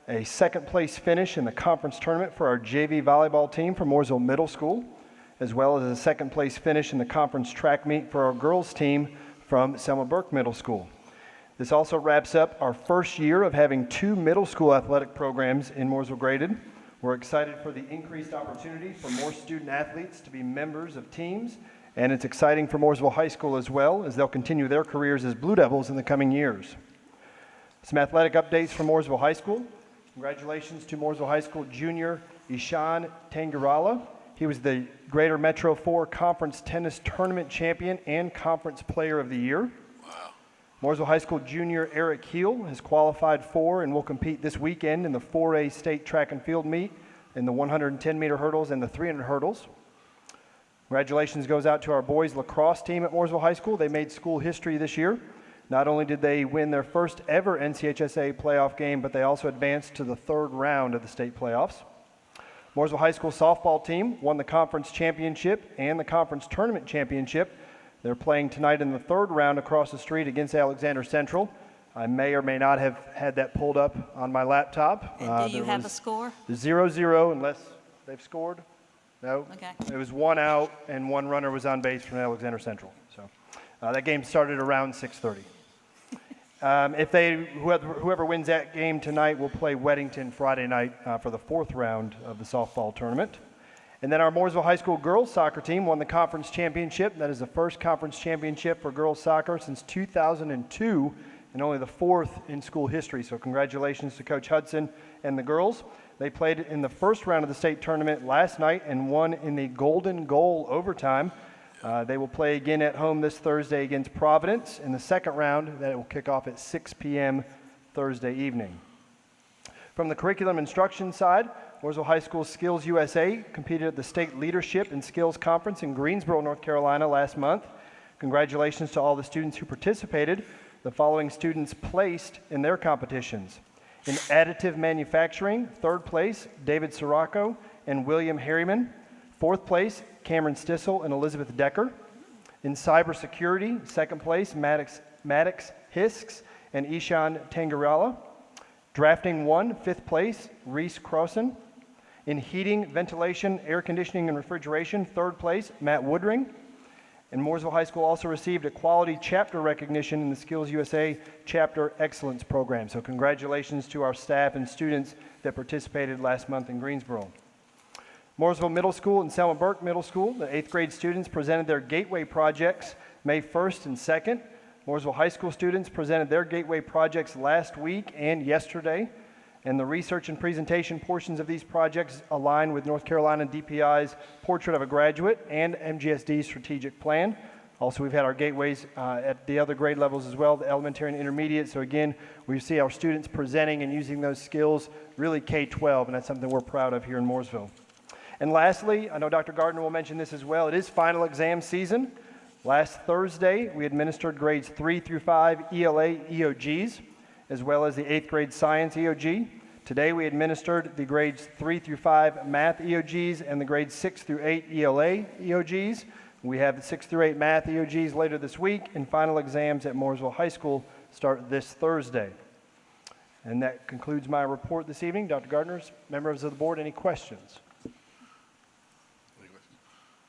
Speaker 14: a second place finish in the conference tournament for our JV volleyball team from Mooresville Middle School, as well as a second place finish in the conference track meet for our girls team from Selma Burke Middle School. This also wraps up our first year of having 2 middle school athletic programs in Mooresville graded. We're excited for the increased opportunity for more student athletes to be members of teams, and it's exciting for Mooresville High School as well, as they'll continue their careers as Blue Devils in the coming years. Some athletic updates from Mooresville High School. Congratulations to Mooresville High School junior Ishan Tangarala. He was the Greater Metro 4 Conference Tennis Tournament Champion and Conference Player of the Year. Mooresville High School junior Eric Heel has qualified for and will compete this weekend in the 4A state track and field meet in the 110-meter hurdles and the 300 hurdles. Congratulations goes out to our boys lacrosse team at Mooresville High School. They made school history this year. Not only did they win their first ever NCHSA playoff game, but they also advanced to the 3rd round of the state playoffs. Mooresville High School softball team won the conference championship and the conference tournament championship. They're playing tonight in the 3rd round across the street against Alexander Central. I may or may not have had that pulled up on my laptop.
Speaker 6: And do you have a score?
Speaker 14: 0-0 unless they've scored. No.
Speaker 6: Okay.
Speaker 14: It was 1 out and 1 runner was on base from Alexander Central. So that game started around 6:30. Whoever wins that game tonight will play Weddington Friday night for the 4th round of the softball tournament. And then our Mooresville High School girls soccer team won the conference championship. That is the first conference championship for girls soccer since 2002 and only the 4th in school history. So congratulations to Coach Hudson and the girls. They played in the first round of the state tournament last night and won in the golden goal overtime. They will play again at home this Thursday against Providence in the second round. That will kick off at 6 p.m. Thursday evening. From the curriculum instruction side, Mooresville High School Skills USA competed at the State Leadership and Skills Conference in Greensboro, North Carolina last month. Congratulations to all the students who participated. The following students placed in their competitions. In additive manufacturing, 3rd place, David Sirocco and William Harriman. 4th place, Cameron Stissel and Elizabeth Decker. In cybersecurity, 2nd place, Maddox Hisks and Ishan Tangarala. Drafting 1, 5th place, Reese Crossan. In heating, ventilation, air conditioning, and refrigeration, 3rd place, Matt Woodring. And Mooresville High School also received a quality chapter recognition in the Skills USA Chapter Excellence Program. So congratulations to our staff and students that participated last month in Greensboro. Mooresville Middle School and Selma Burke Middle School, the 8th grade students presented their Gateway projects May 1st and 2nd. Mooresville High School students presented their Gateway projects last week and yesterday. And the research and presentation portions of these projects align with North Carolina DPI's Portrait of a Graduate and MGSD's strategic plan. Also, we've had our gateways at the other grade levels as well, the elementary and intermediate. So again, we see our students presenting and using those skills really K-12, and that's something we're proud of here in Mooresville. And lastly, I know Dr. Gardner will mention this as well, it is final exam season. Last Thursday, we administered grades 3 through 5 ELA EOGs, as well as the 8th grade science EOG. Today we administered the grades 3 through 5 math EOGs and the grades 6 through 8 ELA EOGs. We have the 6 through 8 math EOGs later this week, and final exams at Mooresville High School start this Thursday. And that concludes my report this evening. Dr. Gardner, members of the board, any questions?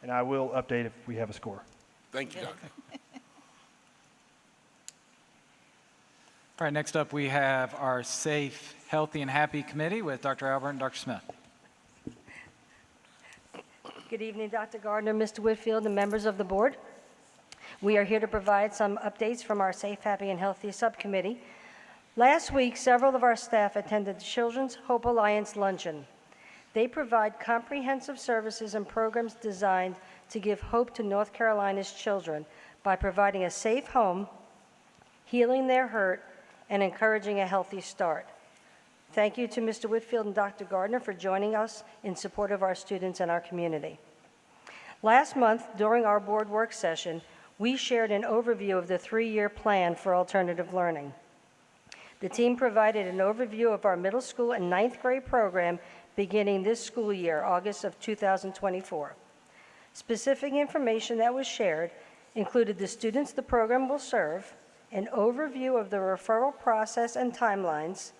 Speaker 14: And I will update if we have a score.
Speaker 4: Thank you, Doctor.
Speaker 13: All right, next up we have our Safe, Healthy, and Happy Committee with Dr. Albert and Dr. Smith.
Speaker 15: Good evening, Dr. Gardner, Mr. Whitfield, and members of the board. We are here to provide some updates from our Safe, Happy, and Healthy Subcommittee. Last week, several of our staff attended the Children's Hope Alliance Luncheon. They provide comprehensive services and programs designed to give hope to North Carolina's children by providing a safe home, healing their hurt, and encouraging a healthy start. Thank you to Mr. Whitfield and Dr. Gardner for joining us in support of our students and our community. Last month, during our board work session, we shared an overview of the 3-year plan for alternative learning. The team provided an overview of our middle school and 9th grade program beginning this school year, August of 2024. Specific information that was shared included the students the program will serve, an overview of the referral process and timelines,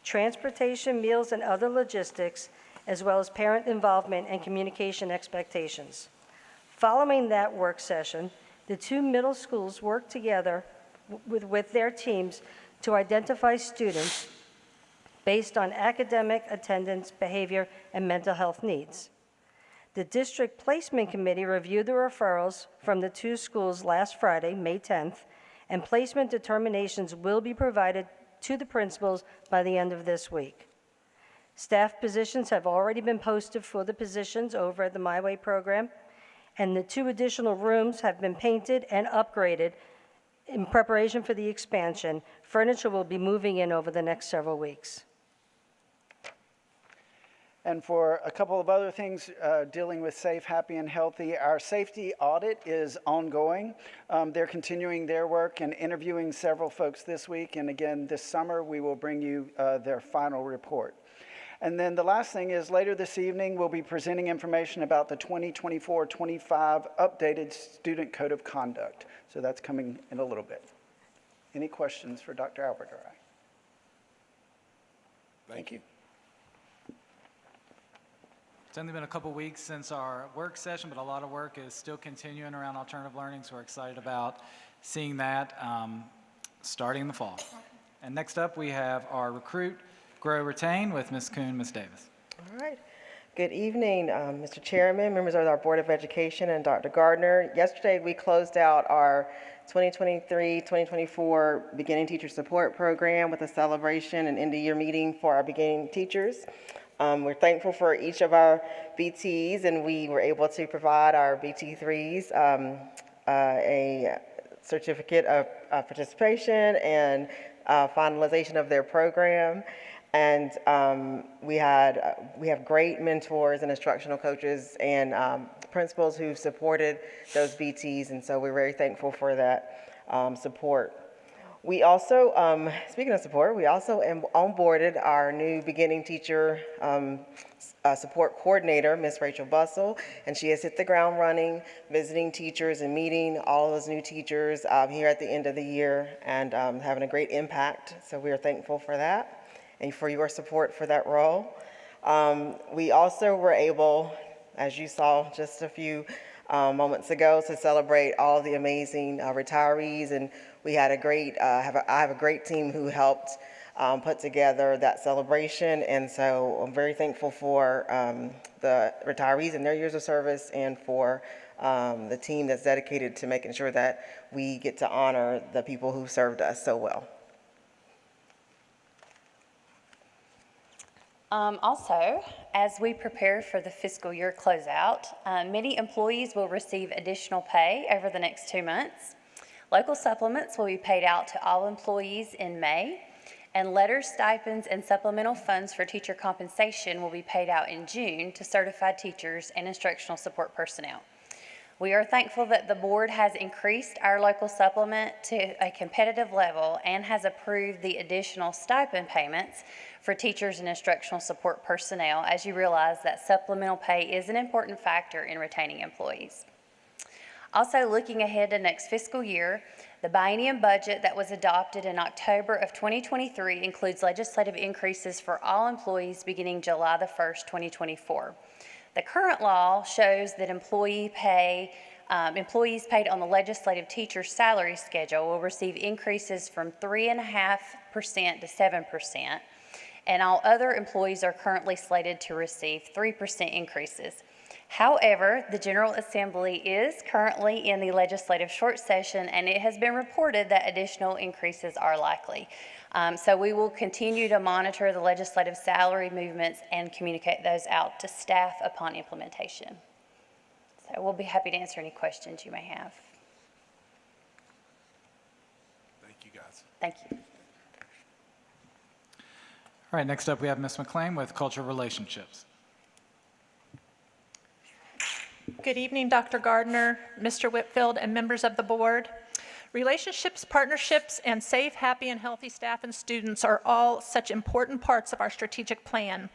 Speaker 15: transportation, meals, and other logistics, as well as parent involvement and communication expectations. Following that work session, the 2 middle schools worked together with their teams to identify students based on academic, attendance, behavior, and mental health needs. The District Placement Committee reviewed the referrals from the 2 schools last Friday, May 10th, and placement determinations will be provided to the principals by the end of this week. Staff positions have already been posted for the positions over at the My Way program, and the 2 additional rooms have been painted and upgraded in preparation for the expansion. Furniture will be moving in over the next several weeks.
Speaker 16: And for a couple of other things dealing with Safe, Happy, and Healthy, our safety audit is ongoing. They're continuing their work and interviewing several folks this week. And again, this summer, we will bring you their final report. And then the last thing is later this evening, we'll be presenting information about the 2024-25 updated Student Code of Conduct. So that's coming in a little bit. Any questions for Dr. Albert or I? Thank you.
Speaker 13: It's only been a couple weeks since our work session, but a lot of work is still continuing around alternative learning, so we're excited about seeing that. starting in the fall. And next up, we have our Recruit, Grow, Retain with Ms. Kuhn, Ms. Davis.
Speaker 7: All right. Good evening, Mr. Chairman, members of our Board of Education, and Dr. Gardner. Yesterday, we closed out our 2023-2024 Beginning Teacher Support Program with a celebration and end-of-year meeting for our beginning teachers. We're thankful for each of our BTs, and we were able to provide our BT3s a certificate of participation and finalization of their program. And we have great mentors and instructional coaches and principals who've supported those BTs, and so we're very thankful for that support. We also, speaking of support, we also onboarded our new beginning teacher support coordinator, Ms. Rachel Bussell, and she has hit the ground running, visiting teachers and meeting all of those new teachers here at the end of the year, and having a great impact. So we are thankful for that and for your support for that role. We also were able, as you saw just a few moments ago, to celebrate all the amazing retirees, and we had a great, I have a great team who helped put together that celebration, and so I'm very thankful for the retirees and their years of service, and for the team that's dedicated to making sure that we get to honor the people who served us so well.
Speaker 17: Also, as we prepare for the fiscal year closeout, many employees will receive additional pay over the next 2 months. Local supplements will be paid out to all employees in May, and letters, stipends, and supplemental funds for teacher compensation will be paid out in June to certified teachers and instructional support personnel. We are thankful that the board has increased our local supplement to a competitive level and has approved the additional stipend payments for teachers and instructional support personnel, as you realize that supplemental pay is an important factor in retaining employees. Also, looking ahead to next fiscal year, the biennium budget that was adopted in October of 2023 includes legislative increases for all employees beginning July the 1st, 2024. The current law shows that employees paid on the legislative teacher salary schedule will receive increases from 3.5% to 7%, and all other employees are currently slated to receive 3% increases. However, the General Assembly is currently in the legislative short session, and it has been reported that additional increases are likely. So we will continue to monitor the legislative salary movements and communicate those out to staff upon implementation. So we'll be happy to answer any questions you may have.
Speaker 4: Thank you, guys.
Speaker 17: Thank you.
Speaker 13: All right, next up we have Ms. McLean with Cultural Relationships.
Speaker 18: Good evening, Dr. Gardner, Mr. Whitfield, and members of the board. Relationships, partnerships, and safe, happy, and healthy staff and students are all such important parts of our strategic plan.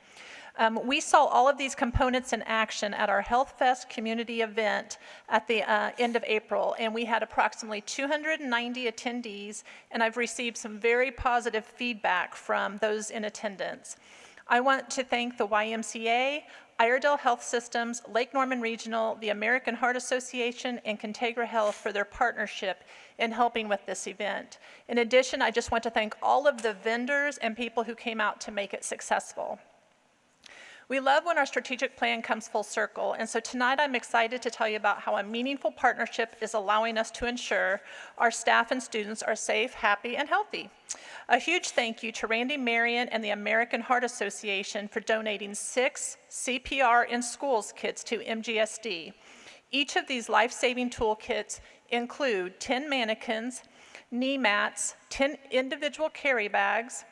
Speaker 18: We saw all of these components in action at our Health Fest community event at the end of April, and we had approximately 290 attendees, and I've received some very positive feedback from those in attendance. I want to thank the YMCA, Iredell Health Systems, Lake Norman Regional, the American Heart Association, and Contegra Health for their partnership in helping with this event. In addition, I just want to thank all of the vendors and people who came out to make it successful. We love when our strategic plan comes full circle, and so tonight I'm excited to tell you about how a meaningful partnership is allowing us to ensure our staff and students are safe, happy, and healthy. A huge thank you to Randy Marion and the American Heart Association for donating 6 CPR in Schools kits to MGSD. Each of these life-saving toolkits include 10 mannequins, knee mats, 10 individual carry bags,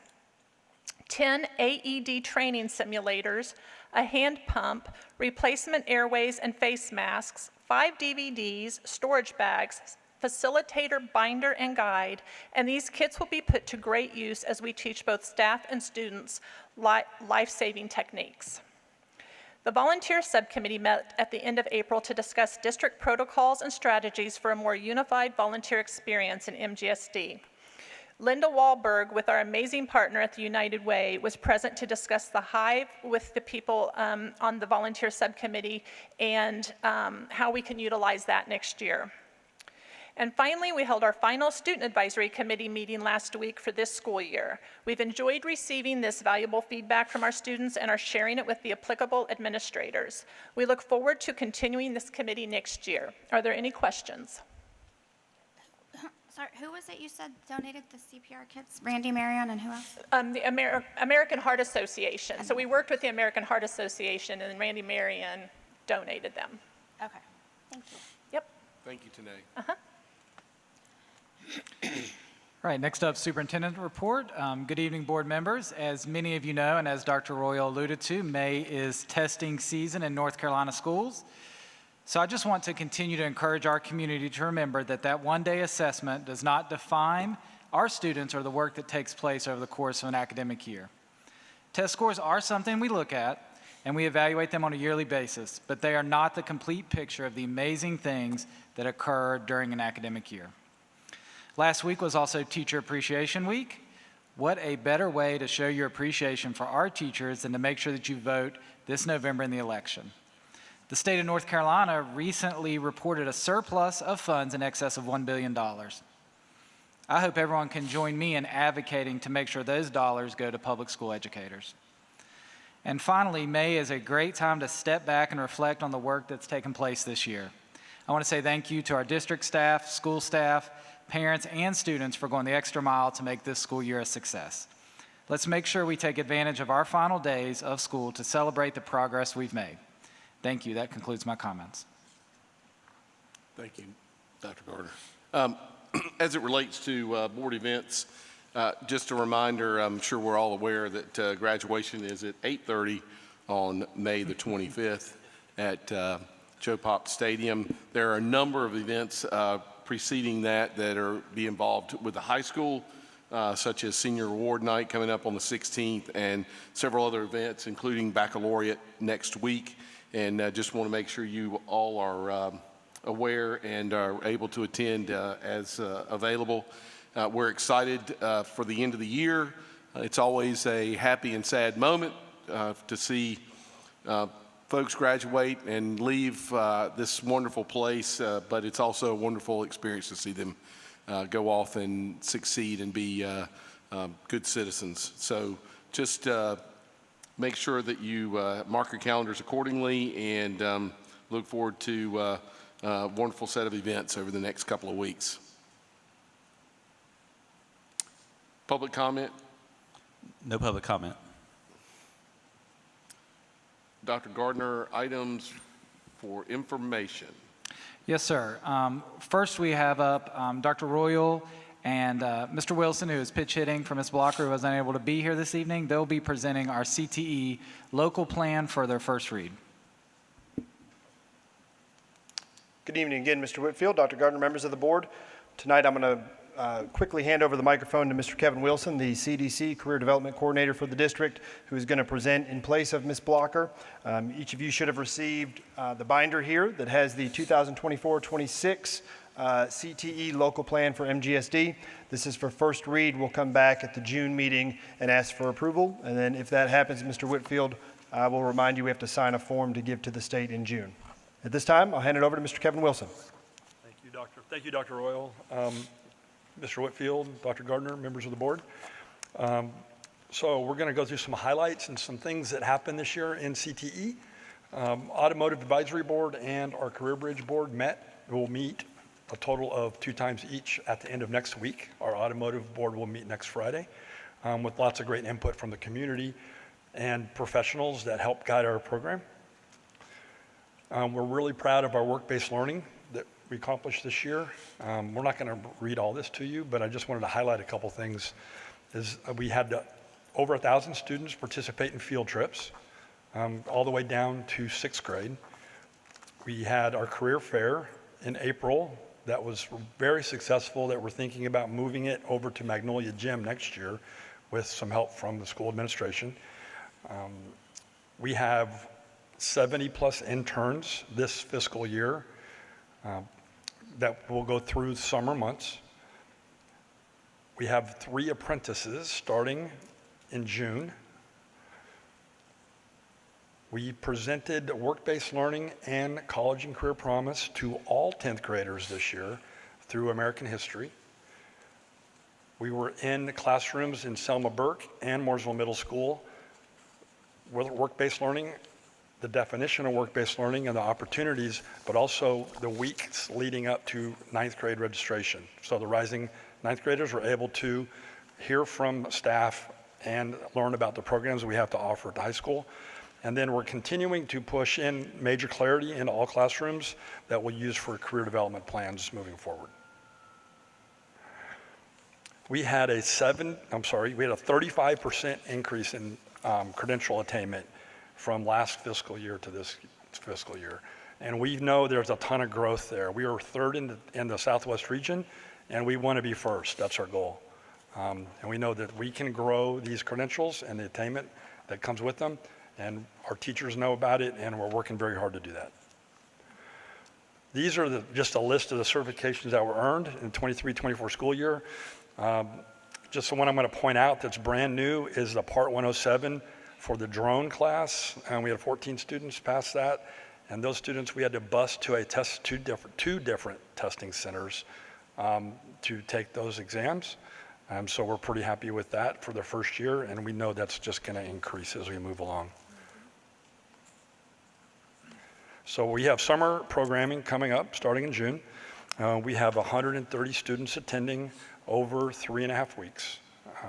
Speaker 18: 10 AED training simulators, a hand pump, replacement airways and face masks, 5 DVDs, storage bags, facilitator, binder, and guide, and these kits will be put to great use as we teach both staff and students life-saving techniques. The volunteer subcommittee met at the end of April to discuss district protocols and strategies for a more unified volunteer experience in MGSD. Linda Wahlberg, with our amazing partner at the United Way, was present to discuss the Hive with the people on the volunteer subcommittee and how we can utilize that next year. And finally, we held our final Student Advisory Committee meeting last week for this school year. We've enjoyed receiving this valuable feedback from our students and are sharing it with the applicable administrators. We look forward to continuing this committee next year. Are there any questions?
Speaker 2: Sorry, who was it you said donated the CPR kits? Randy Marion and who else?
Speaker 18: The American Heart Association. So we worked with the American Heart Association, and Randy Marion donated them.
Speaker 2: Okay, thank you.
Speaker 18: Yep.
Speaker 4: Thank you, Tanae.
Speaker 18: Uh-huh.
Speaker 5: All right, next up, Superintendent Report. Good evening, board members. As many of you know, and as Dr. Royal alluded to, May is testing season in North Carolina schools. So I just want to continue to encourage our community to remember that that one-day assessment does not define our students or the work that takes place over the course of an academic year. Test scores are something we look at, and we evaluate them on a yearly basis, but they are not the complete picture of the amazing things that occur during an academic year. Last week was also Teacher Appreciation Week. What a better way to show your appreciation for our teachers than to make sure that you vote this November in the election. The state of North Carolina recently reported a surplus of funds in excess of $1 billion. I hope everyone can join me in advocating to make sure those dollars go to public school educators. And finally, May is a great time to step back and reflect on the work that's taken place this year. I want to say thank you to our district staff, school staff, parents, and students for going the extra mile to make this school year a success. Let's make sure we take advantage of our final days of school to celebrate the progress we've made. Thank you. That concludes my comments.
Speaker 4: Thank you, Dr. Gardner. As it relates to board events, just a reminder, I'm sure we're all aware that graduation is at 8:30 on May the 25th at Joe Pop Stadium. There are a number of events preceding that are be involved with the high school, such as Senior Award Night coming up on the 16th, and several other events, including Baccalaureate next week. And just want to make sure you all are aware and are able to attend as available. We're excited for the end of the year. It's always a happy and sad moment to see folks graduate and leave this wonderful place, but it's also a wonderful experience to see them go off and succeed and be good citizens. So just make sure that you mark your calendars accordingly, and look forward to a wonderful set of events over the next couple of weeks. Public comment?
Speaker 19: No public comment.
Speaker 4: Dr. Gardner, items for information.
Speaker 5: Yes, sir. First, we have up Dr. Royal and Mr. Wilson, who is pitch hitting for Ms. Blocker, who was unable to be here this evening. They'll be presenting our CTE local plan for their first read.
Speaker 14: Good evening again, Mr. Whitfield, Dr. Gardner, members of the board. Tonight I'm going to quickly hand over the microphone to Mr. Kevin Wilson, the CDC Career Development Coordinator for the district, who is going to present in place of Ms. Blocker. Each of you should have received the binder here that has the 2024-26 CTE local plan for MGSD. This is for first read. We'll come back at the June meeting and ask for approval. And then if that happens, Mr. Whitfield, I will remind you we have to sign a form to give to the state in June. At this time, I'll hand it over to Mr. Kevin Wilson.
Speaker 20: Thank you, Doctor. Thank you, Dr. Royal. Mr. Whitfield, Dr. Gardner, members of the board. So we're going to go through some highlights and some things that happened this year in CTE. Automotive Advisory Board and our Career Bridge Board will meet a total of 2 times each at the end of next week. Our Automotive Board will meet next Friday with lots of great input from the community and professionals that help guide our program. We're really proud of our work-based learning that we accomplished this year. We're not going to read all this to you, but I just wanted to highlight a couple things. We had over 1,000 students participate in field trips, all the way down to 6th grade. We had our career fair in April that was very successful, that we're thinking about moving it over to Magnolia Gym next year with some help from the school administration. We have 70 plus interns this fiscal year that will go through summer months. We have 3 apprentices starting in June. We presented work-based learning and college and career promise to all 10th graders this year through American history. We were in classrooms in Selma Burke and Mooresville Middle School with work-based learning, the definition of work-based learning and the opportunities, but also the weeks leading up to ninth grade registration. So the rising ninth graders were able to hear from staff and learn about the programs we have to offer at the high school. And then we're continuing to push in major clarity into all classrooms that we'll use for career development plans moving forward. We had a 35% increase in credential attainment from last fiscal year to this fiscal year. And we know there's a ton of growth there. We are third in the Southwest region, and we want to be first. That's our goal. And we know that we can grow these credentials and the attainment that comes with them, and our teachers know about it, and we're working very hard to do that. These are just a list of the certifications that were earned in the 23-24 school year. Just the one I'm going to point out that's brand new is the Part 107 for the drone class, and we had 14 students pass that. And those students we had to bus to two different testing centers to take those exams. So we're pretty happy with that for the first year, and we know that's just going to increase as we move along. So we have summer programming coming up starting in June. We have 130 students attending over 3.5 weeks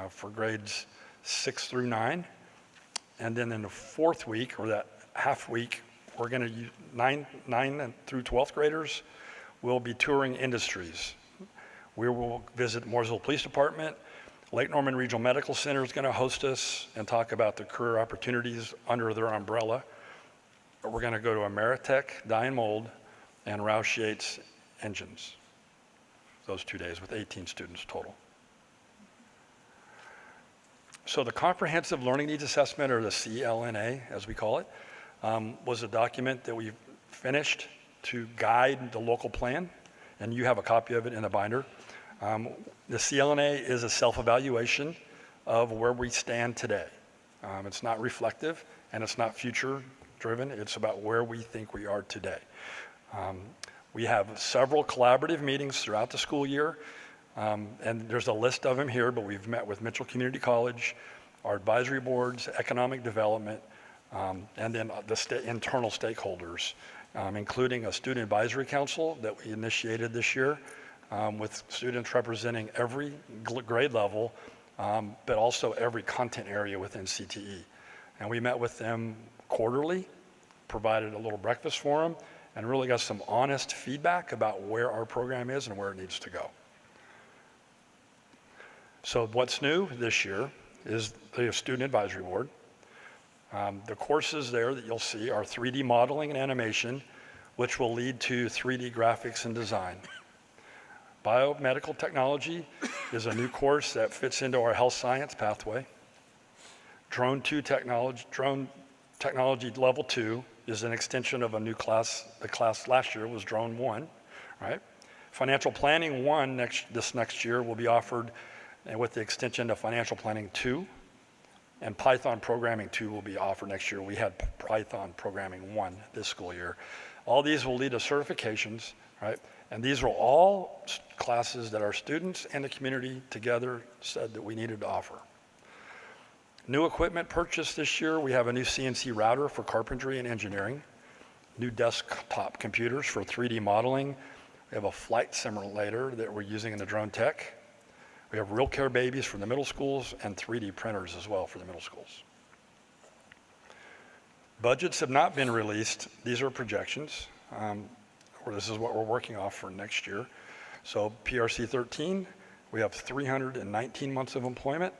Speaker 20: for grades 6 through 9. And then in the fourth week, or that half week, we're going to use 9 through 12th graders will be touring industries. We will visit Mooresville Police Department. Lake Norman Regional Medical Center is going to host us and talk about the career opportunities under their umbrella. We're going to go to Ameritech, Dye and Mold, and Roush Yates Engines those 2 days with 18 students total. So the Comprehensive Learning Needs Assessment, or the CLNA as we call it, was a document that we finished to guide the local plan, and you have a copy of it in the binder. The CLNA is a self-evaluation of where we stand today. It's not reflective and it's not future driven, it's about where we think we are today. We have several collaborative meetings throughout the school year, and there's a list of them here, but we've met with Mitchell Community College, our advisory boards, economic development, and then the internal stakeholders, including a student advisory council that we initiated this year with students representing every grade level, but also every content area within CTE. And we met with them quarterly, provided a little breakfast for them, and really got some honest feedback about where our program is and where it needs to go. So what's new this year is the Student Advisory Board. The courses there that you'll see are 3D modeling and animation, which will lead to 3D graphics and design. Biomedical technology is a new course that fits into our health science pathway. Drone technology level 2 is an extension of a new class. The class last year was Drone 1, right? Financial Planning 1 this next year will be offered with the extension of Financial Planning 2, and Python Programming 2 will be offered next year. We had Python Programming 1 this school year. All these will lead to certifications, right? And these are all classes that our students and the community together said that we needed to offer. New equipment purchased this year, we have a new CNC router for carpentry and engineering, new desktop computers for 3D modeling. We have a flight simulator that we're using in the drone tech. We have Real Care Babies for the middle schools and 3D printers as well for the middle schools. Budgets have not been released. These are projections. This is what we're working off for next year. So PRC 13, we have 319 months of employment.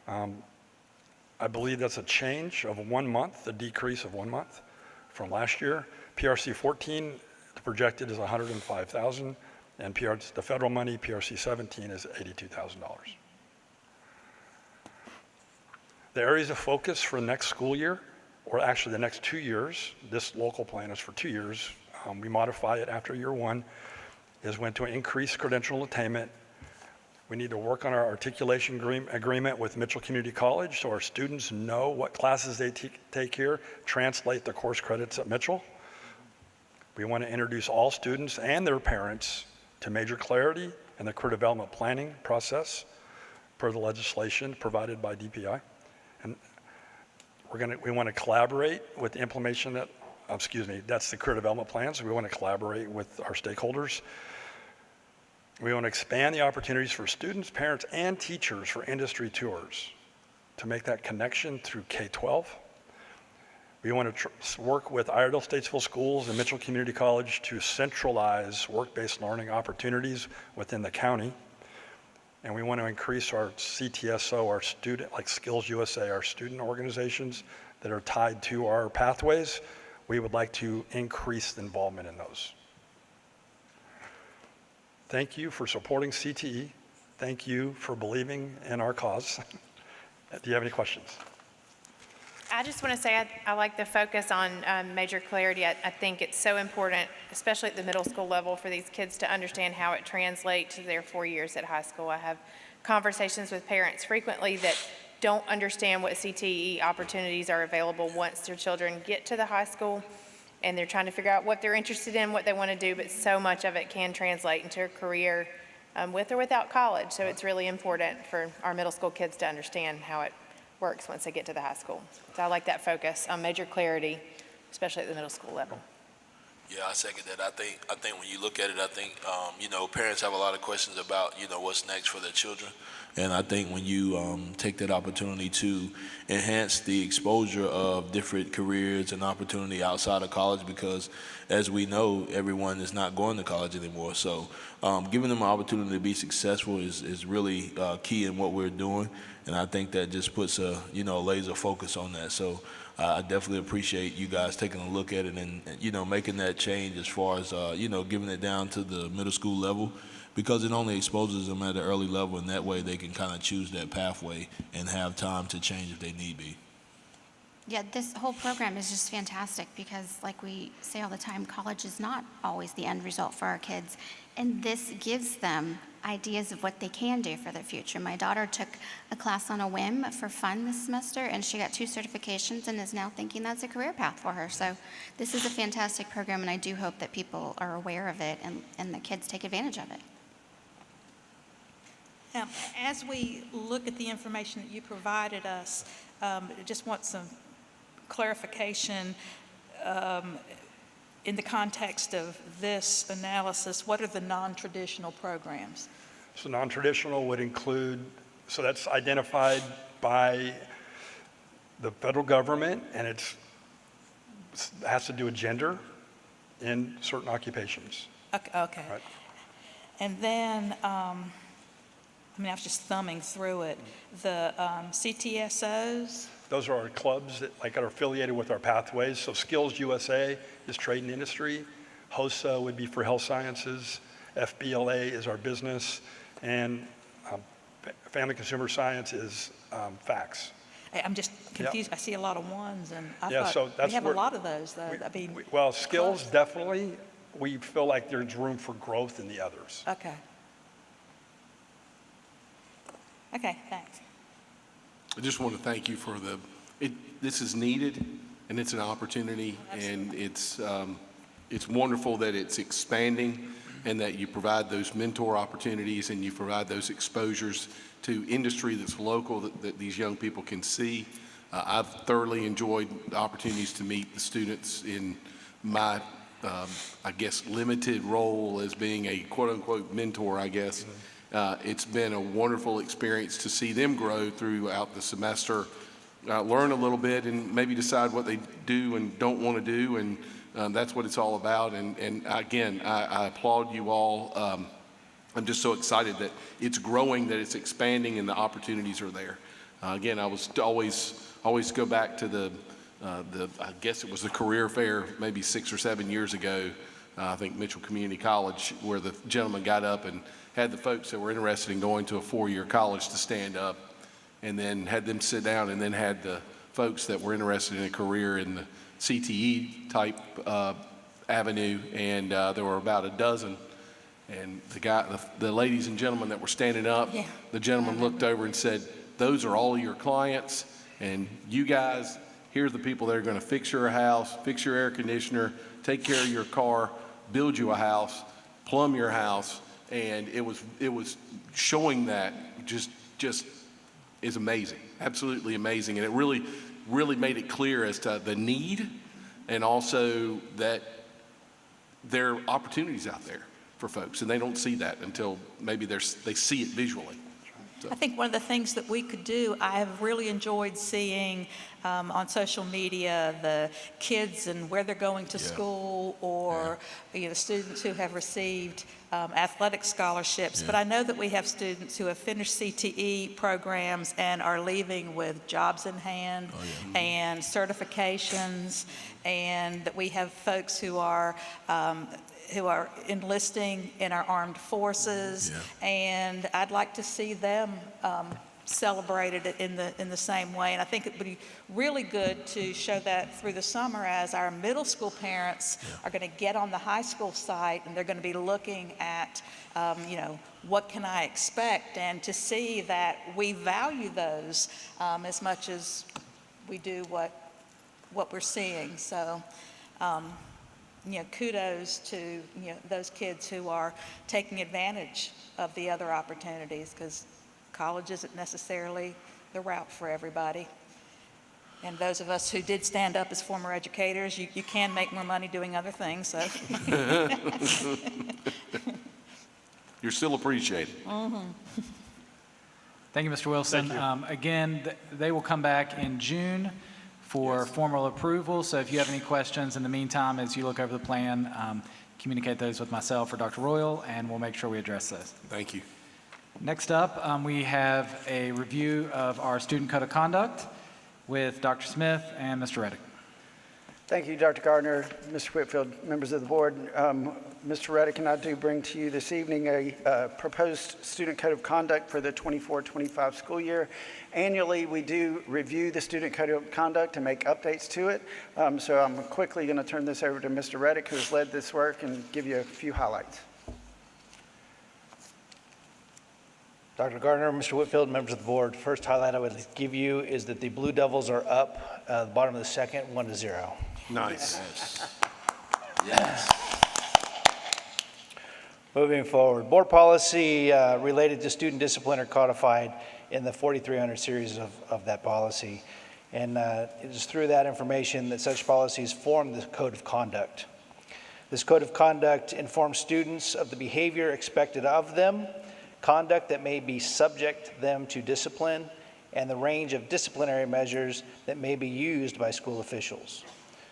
Speaker 20: I believe that's a change of 1 month, a decrease of 1 month from last year. PRC 14, the projected is 105,000, and the federal money, PRC 17, is $82,000. The areas of focus for the next school year, or actually the next 2 years, this local plan is for 2 years, we modify it after year 1, is when to increase credential attainment. We need to work on our articulation agreement with Mitchell Community College so our students know what classes they take here, translate the course credits at Mitchell. We want to introduce all students and their parents to major clarity in the career development planning process per the legislation provided by DPI. And we want to collaborate with the implementation that's the career development plans. We want to collaborate with our stakeholders. We want to expand the opportunities for students, parents, and teachers for industry tours to make that connection through K-12. We want to work with Iredell Statesville Schools and Mitchell Community College to centralize work-based learning opportunities within the county. And we want to increase our CTSO, our student, like Skills USA, our student organizations that are tied to our pathways. We would like to increase the involvement in those. Thank you for supporting CTE. Thank you for believing in our cause. Do you have any questions?
Speaker 2: I just want to say I like the focus on major clarity. I think it's so important, especially at the middle school level, for these kids to understand how it translates to their 4 years at high school. I have conversations with parents frequently that don't understand what CTE opportunities are available once their children get to the high school, and they're trying to figure out what they're interested in, what they want to do, but so much of it can translate into a career with or without college. So it's really important for our middle school kids to understand how it works once they get to the high school. So I like that focus on major clarity, especially at the middle school level.
Speaker 21: Yeah, I second that. I think when you look at it, I think, parents have a lot of questions about, what's next for their children. And I think when you take that opportunity to enhance the exposure of different careers and opportunity outside of college, because as we know, everyone is not going to college anymore. So giving them an opportunity to be successful is really key in what we're doing. And I think that just puts a laser focus on that. So I definitely appreciate you guys taking a look at it and making that change as far as giving it down to the middle school level, because it only exposes them at an early level, and that way they can kind of choose that pathway and have time to change if they need be.
Speaker 22: Yeah, this whole program is just fantastic because, like we say all the time, college is not always the end result for our kids. And this gives them ideas of what they can do for their future. My daughter took a class on a whim for fun this semester, and she got 2 certifications and is now thinking that's a career path for her. So this is a fantastic program, and I do hope that people are aware of it and the kids take advantage of it.
Speaker 23: As we look at the information that you provided us, I just want some clarification in the context of this analysis. What are the non-traditional programs?
Speaker 20: So non-traditional would include, so that's identified by the federal government, and it has to do with gender in certain occupations.
Speaker 23: Okay.
Speaker 20: Right.
Speaker 23: And then, I was just thumbing through it. The CTSOs?
Speaker 20: Those are our clubs that are affiliated with our pathways. So Skills USA is trade and industry. HOSA would be for health sciences. FBLA is our business. And Family Consumer Science is FACS.
Speaker 23: I'm just confused. Yep. I see a lot of ones, and I thought
Speaker 20: so that's
Speaker 23: we have a lot of those, though.
Speaker 20: Well, skills, definitely. We feel like there's room for growth in the others.
Speaker 23: Okay. Okay, thanks.
Speaker 4: I just want to thank you for this is needed, and it's an opportunity, and it's wonderful that it's expanding and that you provide those mentor opportunities and you provide those exposures to industry that's local that these young people can see. I've thoroughly enjoyed the opportunities to meet the students in my, limited role as being a quote-unquote mentor, I guess. It's been a wonderful experience to see them grow throughout the semester, learn a little bit and maybe decide what they do and don't want to do, and that's what it's all about. And again, I applaud you all. I'm just so excited that it's growing, that it's expanding, and the opportunities are there. Again, I was always go back to I guess it was the career fair maybe 6 or 7 years ago, I think Mitchell Community College, where the gentleman got up and had the folks that were interested in going to a 4-year college to stand up, and then had them sit down, and then had the folks that were interested in a career in the CTE type avenue, and there were about a dozen. And the ladies and gentlemen that were standing up, the gentleman looked over and said, "Those are all your clients, and you guys, here's the people that are going to fix your house, fix your air conditioner, take care of your car, build you a house, plumb your house, And it was showing that just is amazing, absolutely amazing. And it really made it clear as to the need and also that there are opportunities out there for folks, and they don't see that until maybe they see it visually. So.
Speaker 23: I think one of the things that we could do, I have really enjoyed seeing on social media the kids and where they're going to school, or students who have received athletic scholarships. But I know that we have students who have finished CTE programs and are leaving with jobs in hand and certifications, and that we have folks who are enlisting in our armed forces, and I'd like to see them celebrated in the same way. And I think it would be really good to show that through the summer as our middle school parents are going to get on the high school site, and they're going to be looking at, what can I expect, and to see that we value those as much as we do what we're seeing. So. Kudos to those kids who are taking advantage of the other opportunities, because college isn't necessarily the route for everybody. And those of us who did stand up as former educators, you can make more money doing other things. So.
Speaker 4: You're still appreciated.
Speaker 5: Thank you, Mr. Wilson. Again, they will come back in June for formal approval. So if you have any questions in the meantime, as you look over the plan, communicate those with myself or Dr. Royal, and we'll make sure we address those.
Speaker 4: Thank you.
Speaker 5: Next up, we have a review of our student code of conduct with Dr. Smith and Mr. Reddick.
Speaker 16: Thank you, Dr. Gardner, Mr. Whitfield, members of the board. Mr. Reddick and I do bring to you this evening a proposed student code of conduct for the 24-25 school year. Annually, we do review the student code of conduct and make updates to it. So I'm quickly going to turn this over to Mr. Reddick, who's led this work, and give you a few highlights.
Speaker 1: Dr. Gardner, Mr. Whitfield, members of the board, first highlight I would give you is that the Blue Devils are up the bottom of the second, 1-0.
Speaker 4: Nice.
Speaker 1: Yes. Moving forward, board policy related to student discipline are codified in the 4300 series of that policy. And it is through that information that such policies form the code of conduct. This code of conduct informs students of the behavior expected of them, conduct that may be subject them to discipline, and the range of disciplinary measures that may be used by school officials.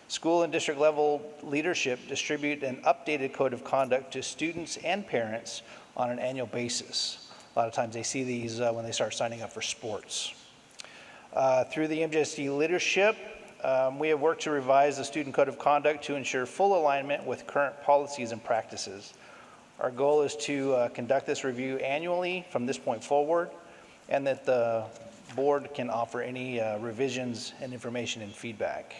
Speaker 1: School and district level leadership distribute an updated code of conduct to students and parents on an annual basis. A lot of times they see these when they start signing up for sports. Through the MJSD leadership, we have worked to revise the student code of conduct to ensure full alignment with current policies and practices. Our goal is to conduct this review annually from this point forward, and that the board can offer any revisions and information and feedback.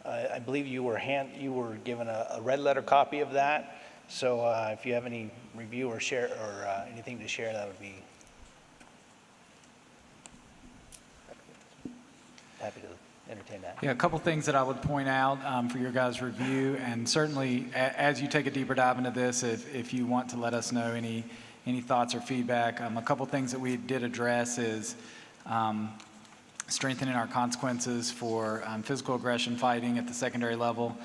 Speaker 1: I believe you were given a red letter copy of that. So if you have any review or share or anything to share, that would be happy to entertain that.
Speaker 5: Yeah, a couple things that I would point out for your guys' review, and certainly as you take a deeper dive into this, if you want to let us know any thoughts or feedback. A couple things that we did address is strengthening our consequences for physical aggression fighting at the secondary level.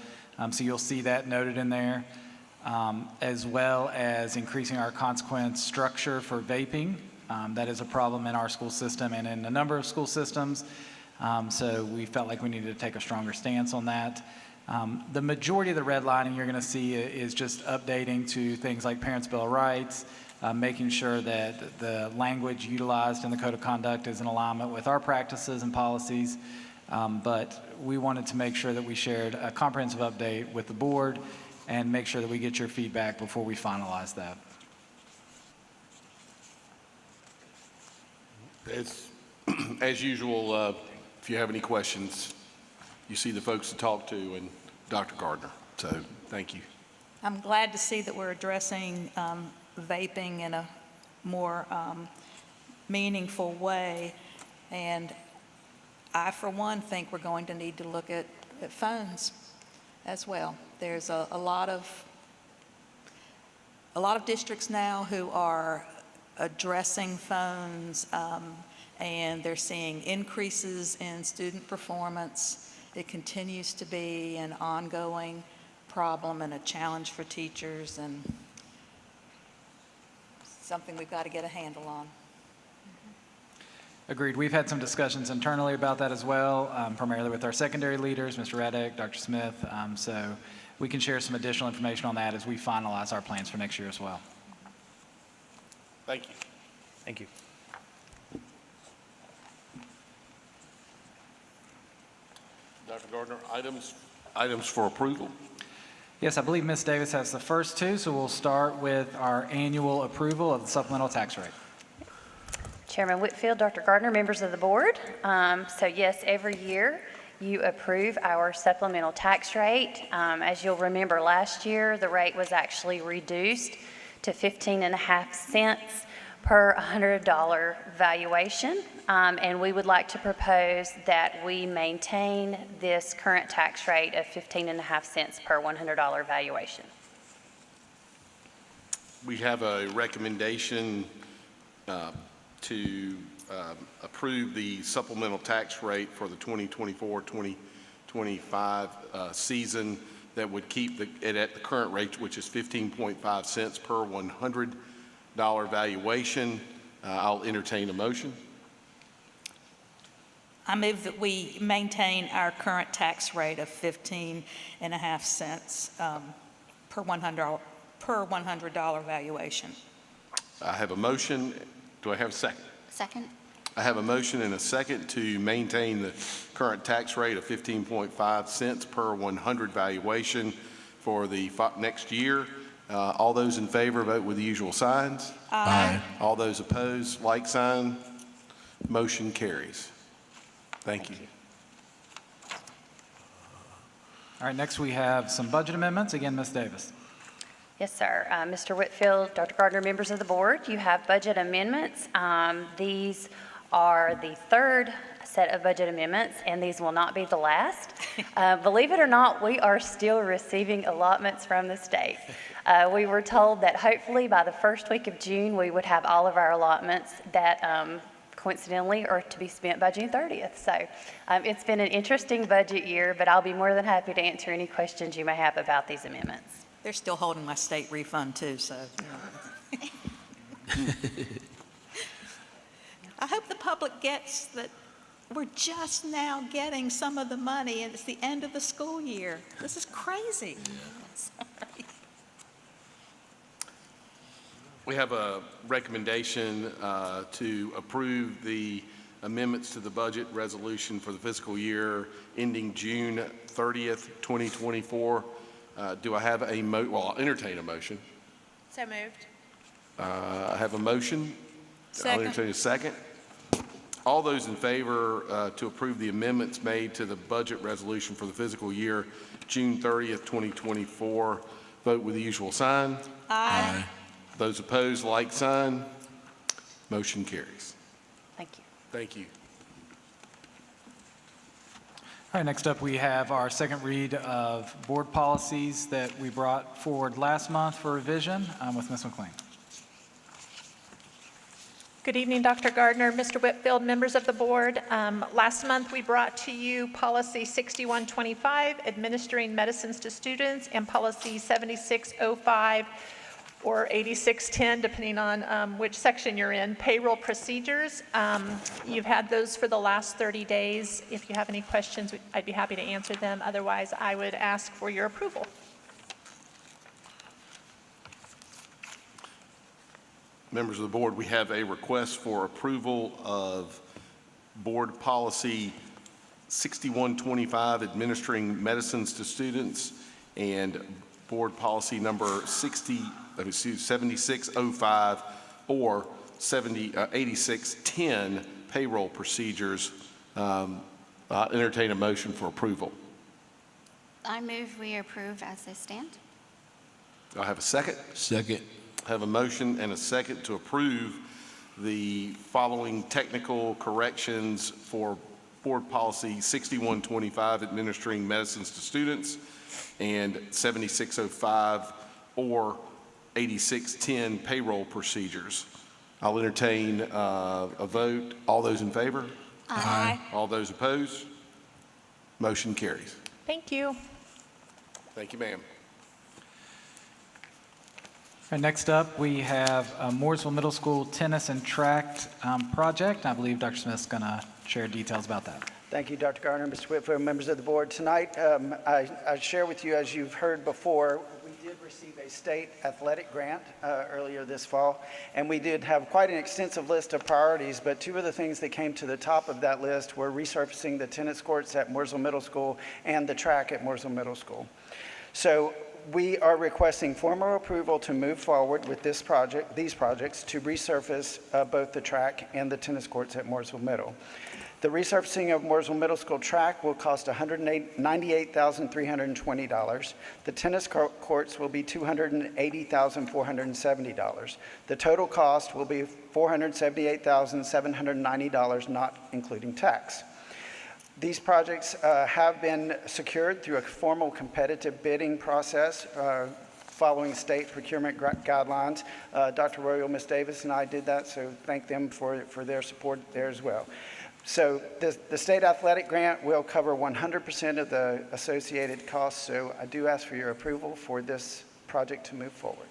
Speaker 5: So you'll see that noted in there, as well as increasing our consequence structure for vaping. That is a problem in our school system and in a number of school systems. So we felt like we needed to take a stronger stance on that. The majority of the redlining you're going to see is just updating to things like Parents' Bill of Rights, making sure that the language utilized in the Code of Conduct is in alignment with our practices and policies. But we wanted to make sure that we shared a comprehensive update with the board and make sure that we get your feedback before we finalize that.
Speaker 4: As usual, if you have any questions, you see the folks to talk to and Dr. Gardner. So thank you.
Speaker 23: I'm glad to see that we're addressing vaping in a more meaningful way. And I, for one, think we're going to need to look at phones as well. There's a lot of a lot of districts now who are addressing phones, and they're seeing increases in student performance. It continues to be an ongoing problem and a challenge for teachers, and something we've got to get a handle on.
Speaker 5: Agreed. We've had some discussions internally about that as well, primarily with our secondary leaders, Mr. Reddick, Dr. Smith. So we can share some additional information on that as we finalize our plans for next year as well.
Speaker 4: Thank you.
Speaker 1: Thank you.
Speaker 4: Dr. Gardner, items for approval?
Speaker 5: Yes, I believe Ms. Davis has the first two, so we'll start with our annual approval of the supplemental tax rate.
Speaker 17: Chairman Whitfield, Dr. Gardner, members of the board. So yes, every year you approve our supplemental tax rate. As you'll remember, last year the rate was actually reduced to 15.5 cents per $100 valuation. And we would like to propose that we maintain this current tax rate of 15.5 cents per $100 valuation.
Speaker 4: We have a recommendation to approve the supplemental tax rate for the 2024-2025 season that would keep it at the current rate, which is 15.5 cents per $100 valuation. I'll entertain a motion.
Speaker 23: I move that we maintain our current tax rate of 15.5 cents per $100 valuation.
Speaker 4: I have a motion. Do I have a second?
Speaker 22: Second.
Speaker 4: I have a motion and a second to maintain the current tax rate of 15.5 cents per 100 valuation for the next year. All those in favor vote with the usual signs.
Speaker 23: Aye.
Speaker 4: All those opposed, like sign. Motion carries. Thank you.
Speaker 5: All right, next we have some budget amendments. Again, Ms. Davis.
Speaker 17: Yes, sir. Mr. Whitfield, Dr. Gardner, members of the board, you have budget amendments. These are the third set of budget amendments, and these will not be the last. Believe it or not, we are still receiving allotments from the state. We were told that hopefully by the first week of June, we would have all of our allotments that coincidentally are to be spent by June 30th. So it's been an interesting budget year, but I'll be more than happy to answer any questions you may have about these amendments.
Speaker 23: They're still holding my state refund too, so. I hope the public gets that we're just now getting some of the money and it's the end of the school year. This is crazy.
Speaker 4: We have a recommendation to approve the amendments to the budget resolution for the fiscal year ending June 30th, 2024. Do I have a well, I'll entertain a motion.
Speaker 2: So moved.
Speaker 4: I have a motion.
Speaker 23: Second.
Speaker 4: I'll entertain a second. All those in favor to approve the amendments made to the budget resolution for the fiscal year June 30th, 2024, vote with the usual sign.
Speaker 23: Aye.
Speaker 4: Those opposed, like sign. Motion carries.
Speaker 17: Thank you.
Speaker 4: Thank you.
Speaker 5: All right, next up we have our second read of board policies that we brought forward last month for revision with Ms. McLean.
Speaker 18: Good evening, Dr. Gardner, Mr. Whitfield, members of the board. Last month, we brought to you Policy 6125, Administering Medicines to Students, and Policy 7605, or 8610, depending on which section you're in, Payroll Procedures. You've had those for the last 30 days. If you have any questions, I'd be happy to answer them. Otherwise, I would ask for your approval.
Speaker 4: Members of the board, we have a request for approval of Board Policy 6125, Administering Medicines to Students, and Board Policy number 7605 or 8610, Payroll Procedures. Entertain a motion for approval.
Speaker 22: I move we approve as they stand.
Speaker 4: Do I have a second?
Speaker 21: Second.
Speaker 4: I have a motion and a second to approve the following technical corrections for Board Policy 6125, Administering Medicines to Students, and 7605 or 8610 payroll procedures. I'll entertain a vote. All those in favor?
Speaker 18: Aye.
Speaker 4: All those opposed? Motion carries.
Speaker 18: Thank you.
Speaker 4: Thank you, ma'am.
Speaker 5: All right, next up, we have Mooresville Middle School tennis and track project. I believe Dr. Smith's going to share details about that.
Speaker 16: Thank you, Dr. Gardner, Mr. Whitfield, members of the board. Tonight, I share with you, as you've heard before, we did receive a state athletic grant earlier this fall, and we did have quite an extensive list of priorities, but two of the things that came to the top of that list were resurfacing the tennis courts at Mooresville Middle School and the track at Mooresville Middle School. So we are requesting formal approval to move forward with these projects to resurface both the track and the tennis courts at Mooresville Middle. The resurfacing of Mooresville Middle School track will cost $198,320. The tennis courts will be $280,470. The total cost will be $478,790, not including tax. These projects have been secured through a formal competitive bidding process following state procurement guidelines. Dr. Royal, Ms. Davis, and I did that, so thank them for their support there as well. So the state athletic grant will cover 100% of the associated costs, so I do ask for your approval for this project to move forward.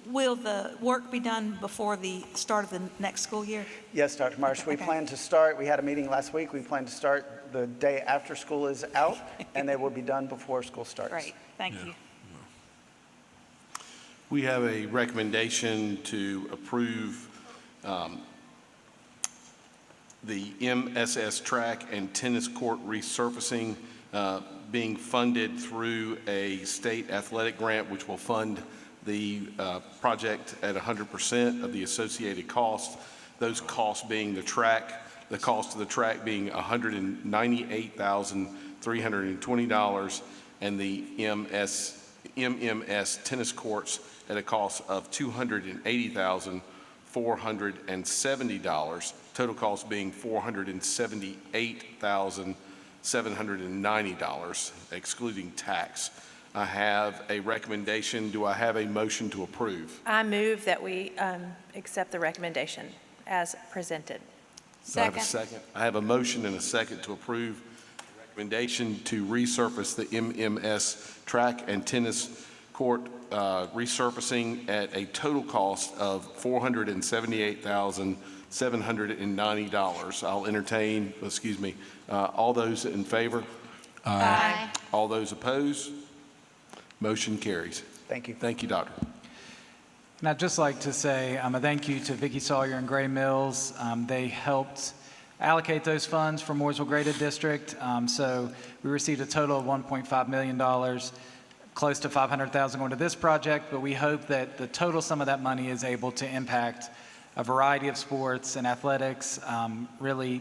Speaker 23: Will the work be done before the start of the next school year?
Speaker 16: Yes, Dr. Marsh, we plan to start, we had a meeting last week, we plan to start the day after school is out, and they will be done before school starts.
Speaker 23: Great, thank you.
Speaker 4: We have a recommendation to approve the MSS track and tennis court resurfacing being funded through a state athletic grant, which will fund the project at 100% of the associated costs. Those costs being the cost of the track being $198,320, and the MMS tennis courts at a cost of $280,470. Total cost being $478,790, excluding tax. I have a recommendation. Do I have a motion to approve?
Speaker 18: I move that we accept the recommendation as presented.
Speaker 4: Do I have a second? I have a motion and a second to approve the recommendation to resurface the MMS track and tennis court resurfacing at a total cost of $478,790. I'll entertain, all those in favor?
Speaker 22: Aye.
Speaker 4: All those opposed? Motion carries.
Speaker 16: Thank you.
Speaker 4: Thank you, Doctor.
Speaker 5: And I'd just like to say a thank you to Vicki Sawyer and Gray Mills. They helped allocate those funds for Mooresville Graded District. So we received a total of $1.5 million, close to $500,000 going to this project, but we hope that the total sum of that money is able to impact a variety of sports and athletics, really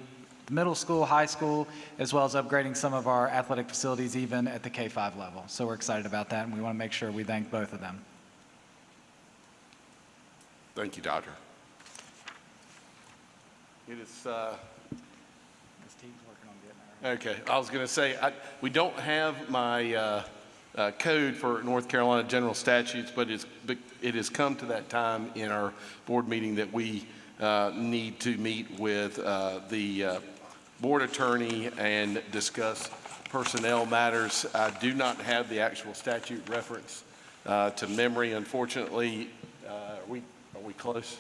Speaker 5: middle school, high school, as well as upgrading some of our athletic facilities even at the K-5 level. So we're excited about that, and we want to make sure we thank both of them.
Speaker 4: Thank you, Doctor. It is,
Speaker 5: This team's working on getting there.
Speaker 4: okay, I was going to say, we don't have my code for North Carolina general statutes, but it has come to that time in our board meeting that we need to meet with the board attorney and discuss personnel matters. I do not have the actual statute reference to memory, unfortunately. Are we close?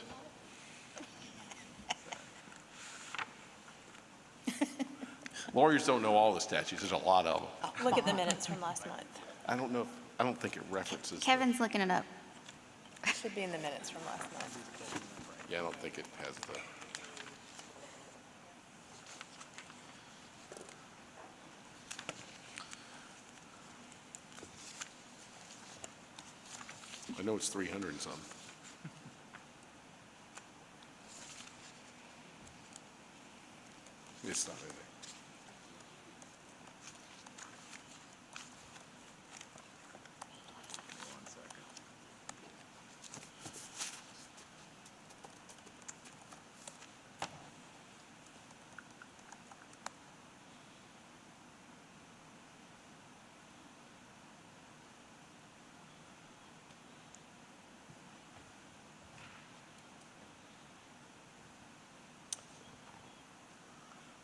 Speaker 4: Lawyers don't know all the statutes. There's a lot of them.
Speaker 18: Look at the minutes from last month.
Speaker 4: I don't think it references.
Speaker 22: Kevin's looking it up.
Speaker 18: It should be in the minutes from last month.
Speaker 4: Yeah, I don't think it has the. I know it's 300 and something. It's not in there.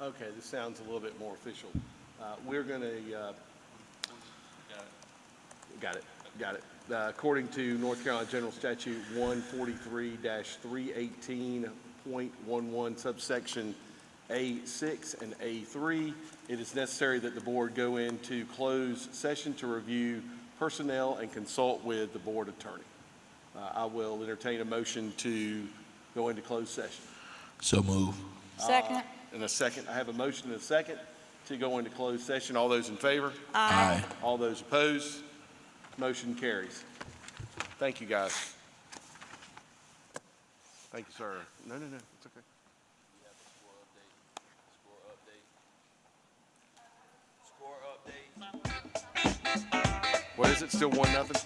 Speaker 4: Okay, this sounds a little bit more official. We're going to, got it. According to North Carolina General Statute 143-318.11 subsection A6 and A3, it is necessary that the board go into closed session to review personnel and consult with the board attorney. I will entertain a motion to go into closed session.
Speaker 21: So move.
Speaker 6: Second.
Speaker 4: In a second, I have a motion and a second to go into closed session. All those in favor?
Speaker 21: Aye.
Speaker 4: All those opposed? Motion carries. Thank you, guys. Thank you, sir. No, it's okay. What is it? Still 1-0?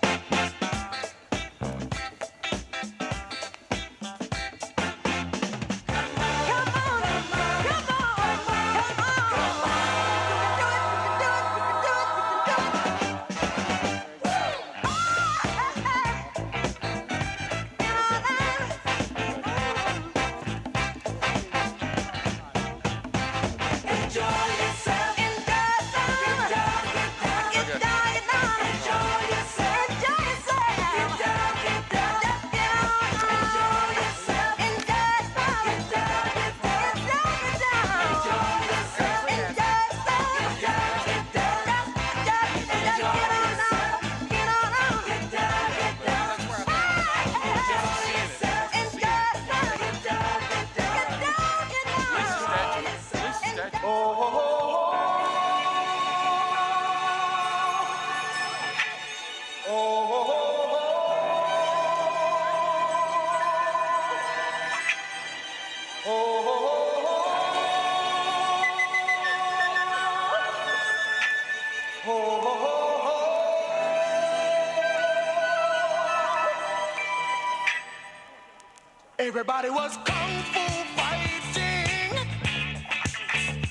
Speaker 3: Everybody was kung fu fighting.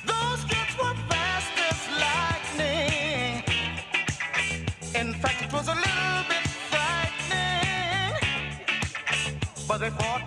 Speaker 3: Those kids were fast as lightning. In fact, it was a little bit frightening, but they fought